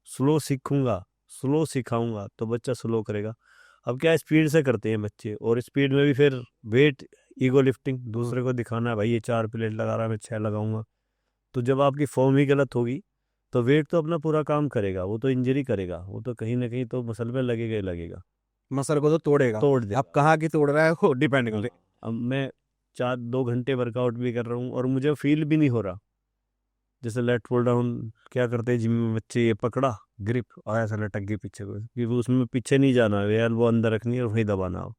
स्लो सीखूंगा, स्लो सिखाऊंगा, तो बच्चा स्लो करेगा। अब क्या स्पीड से करते हैं बच्चे, और स्पीड में भी फिर वेट, ईगो लिफ्टिंग, दूसरे को दिखाना है भाई ये 4 प्लेट लगा रहा है, मैं 6 लगाऊंगा। तो जब आपकी फॉर्म ही गलत होगी, तो वेट तो अपना पूरा काम करेगा, वो तो इंजरी करेगा, वो तो कहीं ना कहीं तो मसल में लगेगा ही लगेगा, मसल को तो तोड़ेगा। तोड़ देगा। अब कहाँ की तोड़ रहा है वो डिपेंड कर अब मैं 2 घंटे वर्कआउट भी कर रहा हूँ और मुझे फील भी नहीं हो रहा। जैसे लेट पुल डाउन क्या करते हैं जिम में बच्चे, ये पकड़ा ग्रिप और ऐसा लटक गई पीछे को, कि वो उसमें पीछे नहीं जाना है यार, वो अंदर रखनी है और वहीं दबाना हो।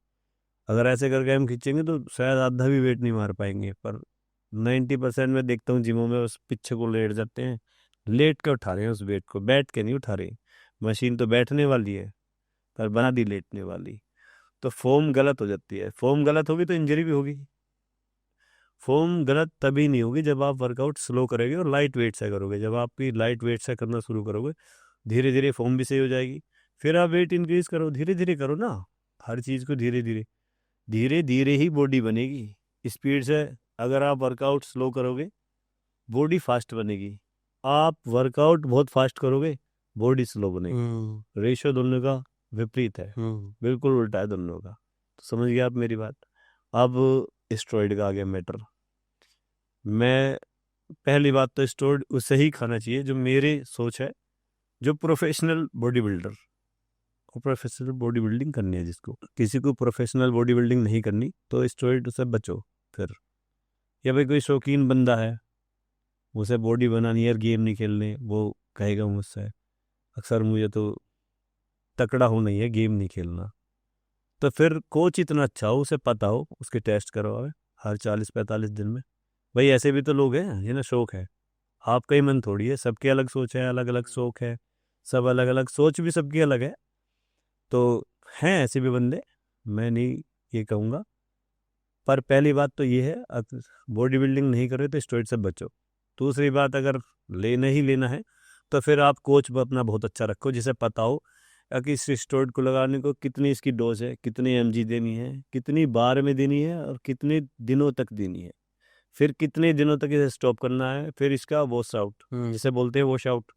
अगर ऐसे करके हम खींचेंगे तो शायद आधा भी वेट नहीं मार पाएंगे। पर 90% में देखता हूँ जिमों में उस पीछे को लेट जाते हैं, लेट के उठा रहे हैं उस वेट को, बैठ के नहीं उठा रहे। मशीन तो बैठने वाली है, पर बना दी लेटने वाली। तो फॉर्म गलत हो जाती है, फॉर्म गलत होगी तो इंजरी भी होगी। फॉर्म गलत तभी नहीं होगी जब आप वर्कआउट स्लो करोगे और लाइट वेट से करोगे। जब आपकी लाइट वेट से करना शुरू करोगे, धीरे धीरे फॉर्म भी सही हो जाएगी। फिर आप वेट इंक्रीज करो, धीरे धीरे करो ना, हर चीज़ को धीरे धीरे, धीरे धीरे ही बॉडी बनेगी। स्पीड से अगर आप वर्कआउट स्लो करोगे, बॉडी फास्ट बनेगी। आप वर्कआउट बहुत फास्ट करोगे, बॉडी स्लो बनेगी। रेशियो दोनों का विपरीत है, बिल्कुल उल्टा है दोनों का। तो समझ गया आप मेरी बात। अब स्टेरॉइड का आ गया मैटर। मैं, पहली बात तो स्टेरॉइड उसे ही खाना चाहिए जो, मेरी सोच है, जो प्रोफेशनल बॉडी बिल्डर, और प्रोफेशनल बॉडी बिल्डिंग करनी है जिसको। किसी को प्रोफेशनल बॉडी बिल्डिंग नहीं करनी तो स्टेरॉइड से बचो। फिर या भाई कोई शौकीन बंदा है, उसे बॉडी बनानी है, गेम नहीं खेलने, वो कहेगा मुझसे अक्सर मुझे तो तकड़ा होना ही है, गेम नहीं खेलना। तो फिर कोच इतना अच्छा हो, उसे पता हो, उसके टेस्ट करवावे हर 40-45 दिन में। भाई ऐसे भी तो लोग हैं जिन्हें शौक है, आपका ही मन थोड़ी है, सबके अलग सोच है, अलग अलग शौक है, सब अलग अलग, सोच भी सबकी अलग है। तो हैं ऐसे भी बंदे, मैं नहीं ये कहूँगा। पर पहली बात तो ये है, बॉडी बिल्डिंग नहीं करे तो स्टेरॉइड से बचो। दूसरी बात, अगर लेना ही लेना है तो फिर आप कोच अपना बहुत अच्छा रखो, जिसे पता हो कि इस स्टेरॉइड को लगाने को कितनी इसकी डोज है, कितनी mg देनी है, कितनी बार में देनी है, और कितने दिनों तक देनी है, फिर कितने दिनों तक इसे स्टॉप करना है, फिर इसका वॉश आउट, जिसे बोलते हैं वॉश आउट।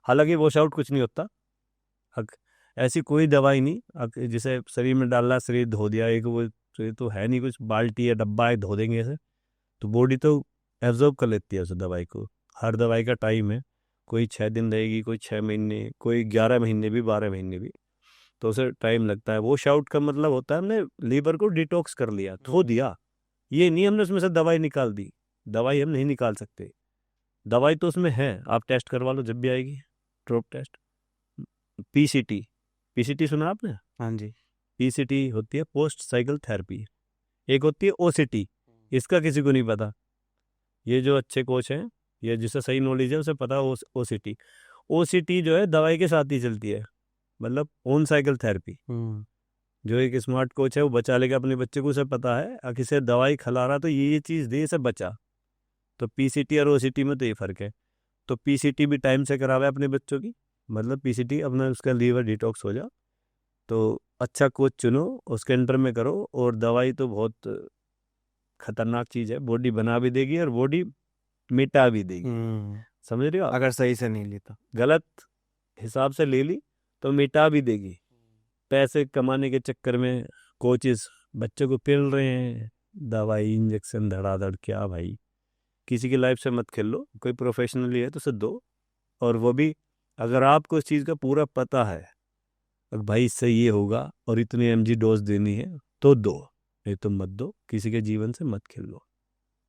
हालांकि वॉश आउट कुछ नहीं होता, ऐसी कोई दवाई नहीं जिसे शरीर में डालना, शरीर धो दिया, एक वो तो है नहीं, कुछ बाल्टी या डब्बा है, धो देंगे ऐसे तो बॉडी तो एब्जॉर्ब कर लेती है उस दवाई को। हर दवाई का टाइम है, कोई 6 दिन रहेगी, कोई 6 महीने, कोई 11 महीने भी, 12 महीने भी, तो उसे टाइम लगता है। वॉश आउट का मतलब होता है हमने लीवर को डिटॉक्स कर लिया, धो दिया। ये नहीं हमने उसमें से दवाई निकाल दी, दवाई हम नहीं निकाल सकते, दवाई तो उसमें है, आप टेस्ट करवा लो जब भी आएगी, ड्रॉप टेस्ट। पीसीटी, पीसीटी सुना आपने? हाँ जी। पीसीटी होती है पोस्ट साइकिल थेरेपी, एक होती है ओसीटी, इसका किसी को नहीं पता। ये जो अच्छे कोच हैं, ये जिसे सही नॉलेज है उसे पता है ओसीटी। ओसीटी जो है दवाई के साथ ही चलती है, मतलब ऑन साइकिल थेरेपी। जो एक स्मार्ट कोच है वो बचा लेगा अपने बच्चे को, उसे पता है अगर किसे दवाई खिला रहा तो ये चीज़ दे, इसे बचा। तो पीसीटी और ओसीटी में तो ये फ़र्क है। तो पीसीटी भी टाइम से करावे अपने बच्चों की, मतलब पीसीटी अपना उसका लीवर डिटॉक्स हो जा। तो अच्छा कोच चुनो, उसके अंडर में करो। और दवाई तो बहुत खतरनाक चीज़ है, बॉडी बना भी देगी और बॉडी मिटा भी देगी। समझ रहे हो आप? अगर सही से नहीं लेता, गलत हिसाब से ले ली तो मिटा भी देगी। पैसे कमाने के चक्कर में कोचेस बच्चों को पिल रहे हैं, दवाई इंजेक्शन धड़ाधड़, क्या भाई, किसी की लाइफ से मत खेल लो। कोई प्रोफेशनली है तो उसे दो, और वो भी अगर आपको इस चीज़ का पूरा पता है, अगर भाई इससे ये होगा और इतनी mg डोज देनी है तो दो, नहीं तो मत दो। किसी के जीवन से मत खेल लो,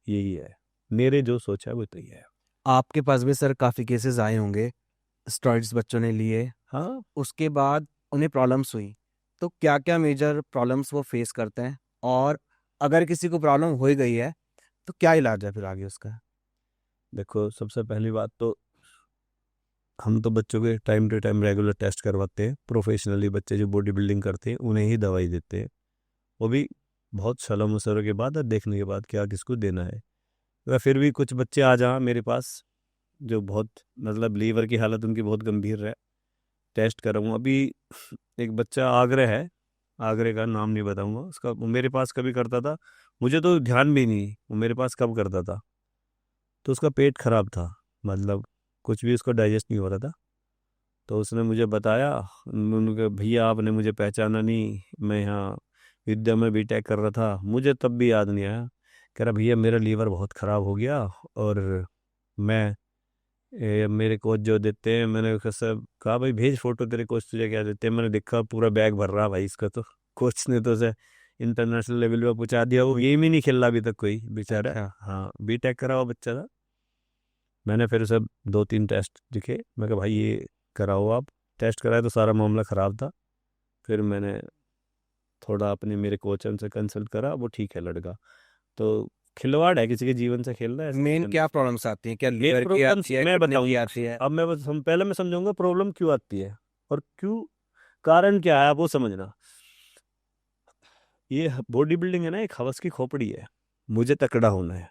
यही है मेरे जो सोचा है वो तो ये है। आपके पास भी सर काफ़ी केसेस आए होंगे, स्टेरॉइड्स बच्चों ने लिए, हाँ, उसके बाद उन्हें प्रॉब्लम्स हुई। तो क्या-क्या मेजर प्रॉब्लम्स वो फेस करते हैं? और अगर किसी को प्रॉब्लम हो ही गई है, तो क्या इलाज है फिर आगे उसका? देखो सबसे पहली बात तो हम तो बच्चों के time to time regular test करवाते हैं। प्रोफेशनली बच्चे जो बॉडी बिल्डिंग करते हैं उन्हें ही दवाई देते हैं, वो भी बहुत सलाह मशवरे के बाद और देखने के बाद क्या किसको देना है। या फिर भी कुछ बच्चे आ जा मेरे पास जो बहुत मतलब लीवर की हालत उनकी बहुत गंभीर है, टेस्ट कराऊँ। अभी एक बच्चा आगरे है, आगरे का नाम नहीं बताऊंगा उसका, वो मेरे पास कभी करता था, मुझे तो ध्यान भी नहीं वो मेरे पास कब करता था। तो उसका पेट खराब था, मतलब कुछ भी उसको डाइजेस्ट नहीं हो रहा था। तो उसने मुझे बताया, उन्होंने कहा भैया आपने मुझे पहचाना नहीं, मैं यहाँ विद्या में बीटेक कर रहा था। मुझे तब भी याद नहीं आया। कह रहा भैया मेरा लीवर बहुत ख़राब हो गया और मैं मेरे कोच जो देते हैं, मैंने उसका सब कहा भाई भेज फोटो तेरे कोच तुझे क्या देते हैं। मैंने देखा पूरा बैग भर रहा भाई इसका, तो कोच ने तो उसे इंटरनेशनल लेवल पे पहुंचा दिया। वो गेम ही नहीं खेल रहा अभी तक कोई बेचारा। अच्छा। हाँ, बीटेक करा हुआ बच्चा था। मैंने फिर उसे 2-3 टेस्ट दिखे, मैं कहा भाई ये कराओ आप। टेस्ट कराया तो सारा मामला ख़राब था। फिर मैंने थोड़ा अपने मेरे कोच उनसे कंसल्ट करा, वो ठीक है लड़का। तो खिलवाड़ है, किसी के जीवन से खेलना है, ऐसा मेन कुछ क्या नहीं। प्रॉब्लम्स आती हैं? क्या मेन लीवर की प्रॉब्लम्स आती है, मैं किडनी की बताऊंगा। आती है? अब मैं पहले मैं समझाऊंगा प्रॉब्लम क्यों आती है और क्यों, कारण क्या है, आप वो समझना। ये बॉडी बिल्डिंग है ना, एक हवस की खोपड़ी है। मुझे तकड़ा होना है।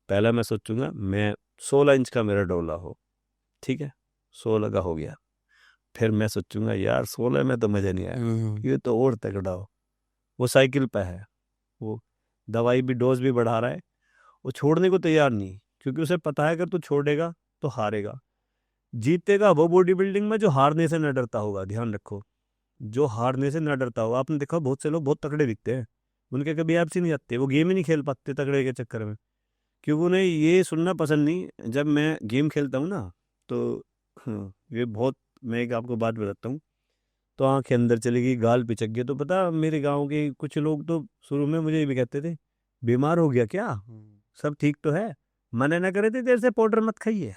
पहला मैं सोचूंगा मैं 16 इंच का मेरा डोला हो, ठीक है, 16 का हो गया। फिर मैं सोचूंगा यार 16 में तो मजा नहीं आया, ये तो और तगड़ा हो। वो साइकिल पे है, वो दवाई भी डोज भी बढ़ा रहा है, वो छोड़ने को तैयार नहीं, क्योंकि उसे पता है अगर तू छोड़ेगा तो हारेगा। जीतेगा वो बॉडी बिल्डिंग में जो हारने से न डरता होगा, ध्यान रखो, जो हारने से न डरता होगा। आपने देखा बहुत से लोग बहुत तगड़े दिखते हैं, उनके कभी एब्स ही नहीं आते, वो गेम ही नहीं खेल पाते तगड़े के चक्कर में, क्योंकि उन्हें ये सुनना पसंद नहीं। जब मैं गेम खेलता हूँ ना, तो ये बहुत, मैं एक आपको बात बताता हूँ। तो आंखें अंदर चली गई, गाल पिचक गया, तो पता मेरे गांव के कुछ लोग तो शुरू में मुझे ये भी कहते थे बीमार हो गया क्या, सब ठीक तो है, मना ना करे थे देर से पाउडर मत खाइए।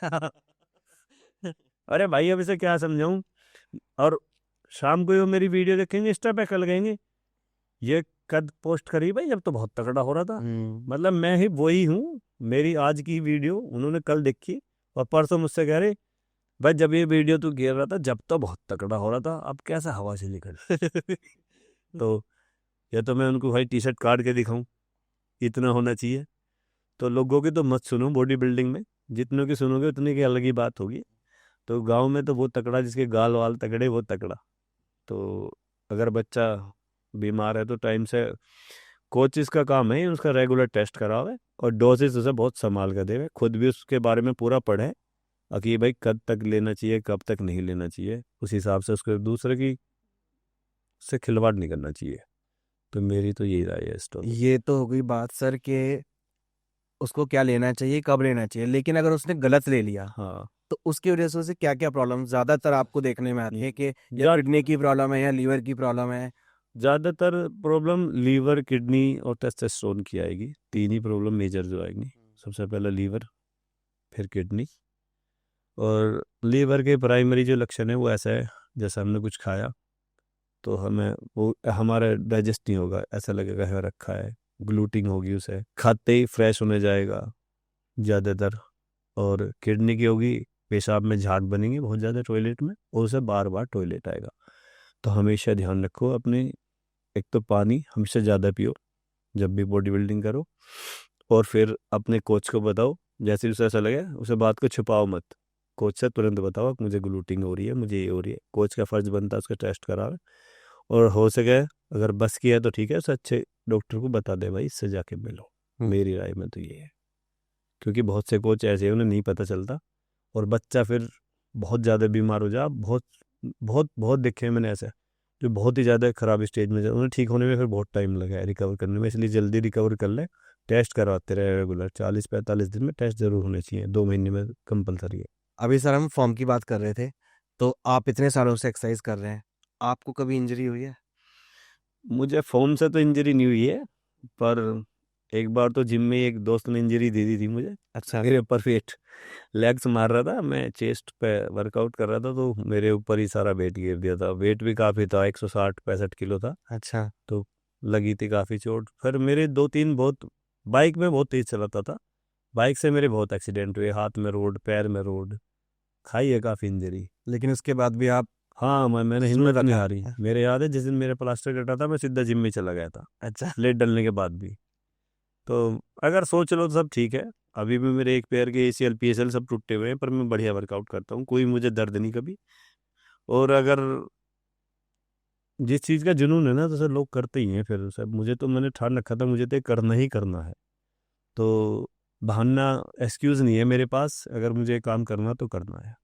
अरे भाई अब इसे क्या समझाऊं। और शाम को वो मेरी वीडियो देखेंगे इंस्टा पे, कल कहेंगे ये कद पोस्ट करी भाई, जब तो बहुत तगड़ा हो रहा था। मतलब मैं ही वही हूँ। मेरी आज की वीडियो उन्होंने कल देखी और परसों मुझसे कह रहे भाई जब ये वीडियो तू घेर रहा था जब तो बहुत तगड़ा हो रहा था, अब कैसा हवा से निकल। तो या तो मैं उनको भाई टी शर्ट काट के दिखाऊं, इतना होना चाहिए। तो लोगों की तो मत सुनो बॉडी बिल्डिंग में, जितनों की सुनोगे उतने की अलग ही बात होगी। तो गांव में तो वो तगड़ा जिसके गाल वाल तगड़े वो तगड़ा। तो अगर बच्चा बीमार है तो टाइम से, कोचिस का काम है उसका रेगुलर टेस्ट करावे और डोजेस उसे बहुत संभाल कर देवे, खुद भी उसके बारे में पूरा पढ़े कि भाई कब तक लेना चाहिए कब तक नहीं लेना चाहिए, उस हिसाब से उसको दूसरे की से खिलवाड़ नहीं करना चाहिए। तो मेरी तो यही राय है इस टॉपिक। ये तो हो गई बात सर कि उसको क्या लेना चाहिए, कब लेना चाहिए। लेकिन अगर उसने गलत ले लिया, हाँ, तो उसकी वजह से उसे क्या-क्या प्रॉब्लम ज़्यादातर आपको देखने में आती है कि या जा किडनी की प्रॉब्लम है या लीवर की प्रॉब्लम है? ज़्यादातर प्रॉब्लम लीवर, किडनी और टेस्टोस्टेरोन की आएगी। तीन ही प्रॉब्लम मेजर जो आएंगी। सबसे पहले लीवर, फिर किडनी। और लीवर के प्राइमरी जो लक्षण है वो ऐसा है, जैसे हमने कुछ खाया तो हमें वो हमारा डाइजेस्ट नहीं होगा, ऐसा लगेगा है रखा है, ग्लूटिंग होगी, उसे खाते ही फ्रेश होने जाएगा ज़्यादातर। और किडनी की होगी, पेशाब में झाग बनेंगी बहुत ज़्यादा टॉयलेट में और उसे बार बार टॉयलेट आएगा। तो हमेशा ध्यान रखो अपने, एक तो पानी हमसे ज़्यादा पियो जब भी बॉडी बिल्डिंग करो, और फिर अपने कोच को बताओ, जैसे उसे ऐसा लगे उसे बात को छुपाओ मत, कोच से तुरंत बताओ कि मुझे ग्लूटिंग हो रही है, मुझे ये हो रही है। कोच का फ़र्ज बनता है उसका टेस्ट करावे, और हो सके अगर बस किया है तो ठीक है, उसे अच्छे डॉक्टर को बता दे भाई इससे जाके मिलो। मेरी राय में तो ये है, क्योंकि बहुत से कोच ऐसे हैं उन्हें नहीं पता चलता और बच्चा फिर बहुत ज़्यादा बीमार हो जा। बहुत बहुत बहुत देखे हैं मैंने ऐसे, जो बहुत ही ज़्यादा ख़राब स्टेज में जाए, उन्हें ठीक होने में फिर बहुत टाइम लगा है रिकवर करने में। इसलिए जल्दी रिकवर कर ले, टेस्ट करवाते रहे रेगुलर, 40-45 दिन में टेस्ट जरूर होने चाहिए, 2 महीने में कंपलसरी है। अभी सर हम फॉर्म की बात कर रहे थे, तो आप इतने सालों से एक्सरसाइज कर रहे हैं, आपको कभी इंजरी हुई है? मुझे फ़ोन से तो इंजरी नहीं हुई है, पर एक बार तो जिम में एक दोस्त ने इंजरी दे दी थी मुझे। अच्छा। मेरे ऊपर वेट लेग्स मार रहा था, मैं चेस्ट पे वर्कआउट कर रहा था, तो मेरे ऊपर ही सारा वेट गिर दिया था। वेट भी काफ़ी था, 160-65 किलो था। अच्छा। तो लगी थी काफ़ी चोट। फिर मेरे 2-3 बहुत, बाइक में बहुत तेज़ चलाता था, बाइक से मेरे बहुत एक्सीडेंट हुए, हाथ में रोड, पैर में रोड, खाई है काफ़ी इंजरी। लेकिन उसके बाद भी आप हाँ, मैंने स्लो हिम्मत नहीं रखा। हारी। मेरे याद है जिस दिन मेरे प्लास्टर कटा था, मैं सीधा जिम में चला गया था, अच्छा। प्लेट डलने के बाद भी। तो अगर सोच लो तो सब ठीक है। अभी भी मेरे एक पैर के ACL PCL सब टूटे हुए हैं, पर मैं बढ़िया वर्कआउट करता हूँ, कोई मुझे दर्द नहीं कभी। और अगर जिस चीज़ का जुनून है ना, तो सब लोग करते ही हैं फिर सब। मुझे तो, मैंने ठान रखा था, मुझे तो ये करना ही करना है। तो बहाना, एक्सक्यूज़ नहीं है मेरे पास। अगर मुझे काम करना तो करना है।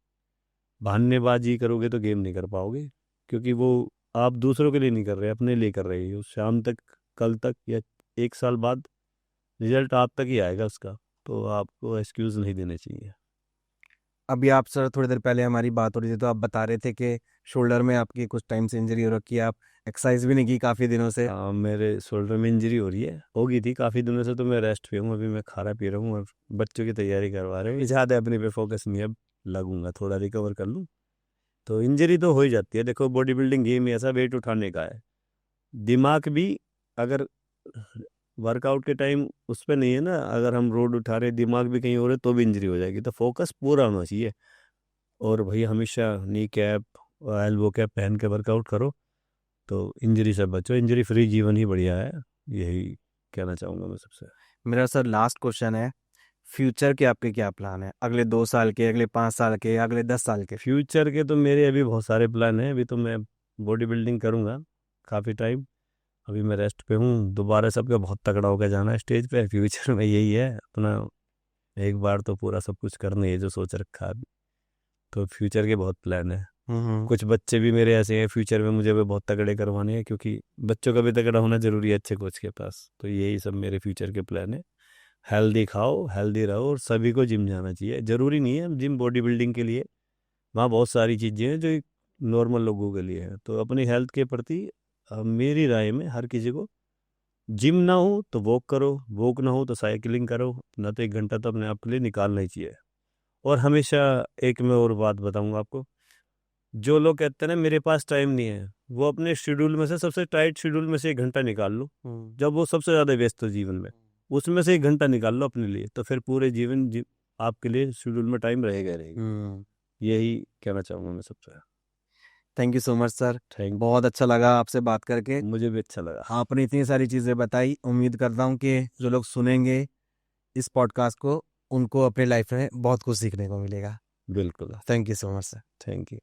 बहानेबाजी करोगे तो गेम नहीं कर पाओगे, क्योंकि वो आप दूसरों के लिए नहीं कर रहे, अपने लिए कर रहे हो। शाम तक, कल तक, या 1 साल बाद रिजल्ट आप तक ही आएगा उसका। तो आपको एक्सक्यूज़ नहीं देने चाहिए। अभी आप सर थोड़ी देर पहले हमारी बात हो रही थी तो आप बता रहे थे कि शोल्डर में आपकी कुछ टाइम से इंजरी हो रखी है, आप एक्सरसाइज भी नहीं की काफ़ी दिनों से। मेरे शोल्डर में इंजरी हो रही है, हो गई थी काफ़ी दिनों से। तो मैं रेस्ट पे हूँ अभी, मैं खा रहा पी रहा हूँ और बच्चों की तैयारी करवा रहे हूँ। ज़्यादा अपने पे फोकस नहीं, अब लगूंगा थोड़ा रिकवर कर लूँ। तो इंजरी तो हो ही जाती है। देखो, बॉडी बिल्डिंग गेम ऐसा वेट उठाने का है, दिमाग भी अगर वर्कआउट के टाइम उस पर नहीं है ना, अगर हम रोड उठा रहे, दिमाग भी कहीं और है, तो भी इंजरी हो जाएगी। तो फोकस पूरा होना चाहिए। और भाई हमेशा नी कैप, एल्बो कैप पहन के वर्कआउट करो, तो इंजरी से बचो। इंजरी फ्री जीवन ही बढ़िया है, यही कहना चाहूँगा मैं सबसे। मेरा सर लास्ट क्वेश्चन है, फ्यूचर के आपके क्या प्लान है, अगले 2 साल के, अगले 5 साल के, अगले 10 साल के? फ्यूचर के तो मेरे अभी बहुत सारे प्लान हैं। अभी तो मैं बॉडी बिल्डिंग करूँगा काफ़ी टाइम। अभी मैं रेस्ट पे हूँ, दोबारा सबका बहुत तगड़ा होकर जाना है स्टेज पे। फ्यूचर में यही है अपना, एक बार तो पूरा सब कुछ करना है जो सोच रखा है अभी। तो फ्यूचर के बहुत प्लान है। कुछ बच्चे भी मेरे ऐसे हैं, फ्यूचर में मुझे भी बहुत तगड़े करवाने हैं, क्योंकि बच्चों का भी तगड़ा होना जरूरी है अच्छे कोच के पास। तो यही सब मेरे फ्यूचर के प्लान है। हेल्दी खाओ, हेल्दी रहो, और सभी को जिम जाना चाहिए। ज़रूरी नहीं है जिम बॉडी बिल्डिंग के लिए, वहाँ बहुत सारी चीज़ें हैं जो नॉर्मल लोगों के लिए है। तो अपनी हेल्थ के प्रति मेरी राय में हर किसी को, जिम ना हो तो वॉक करो, वॉक ना हो तो साइकिलिंग करो, ना तो 1 घंटा तो अपने आप के लिए निकालना ही चाहिए। और हमेशा एक मैं और बात बताऊंगा आपको, जो लोग कहते हैं ना मेरे पास टाइम नहीं है, वो अपने शेड्यूल में से, सबसे टाइट शेड्यूल में से 1 घंटा निकाल लो। जब वो सबसे ज़्यादा व्यस्त हो जीवन में, उसमें से 1 घंटा निकाल लो अपने लिए, तो फिर पूरे जीवन आपके लिए शेड्यूल में टाइम रहेगा ही रहेगा। यही कहना चाहूँगा मैं सबसे। Thank you so much sir, thank, बहुत अच्छा लगा आपसे बात करके। मुझे भी अच्छा लगा। आपने इतनी सारी चीज़ें बताई, उम्मीद करता हूँ कि जो लोग सुनेंगे इस पॉडकास्ट को, उनको अपनी लाइफ में बहुत कुछ सीखने को मिलेगा। बिल्कुल, thank you so much sir. Thank you.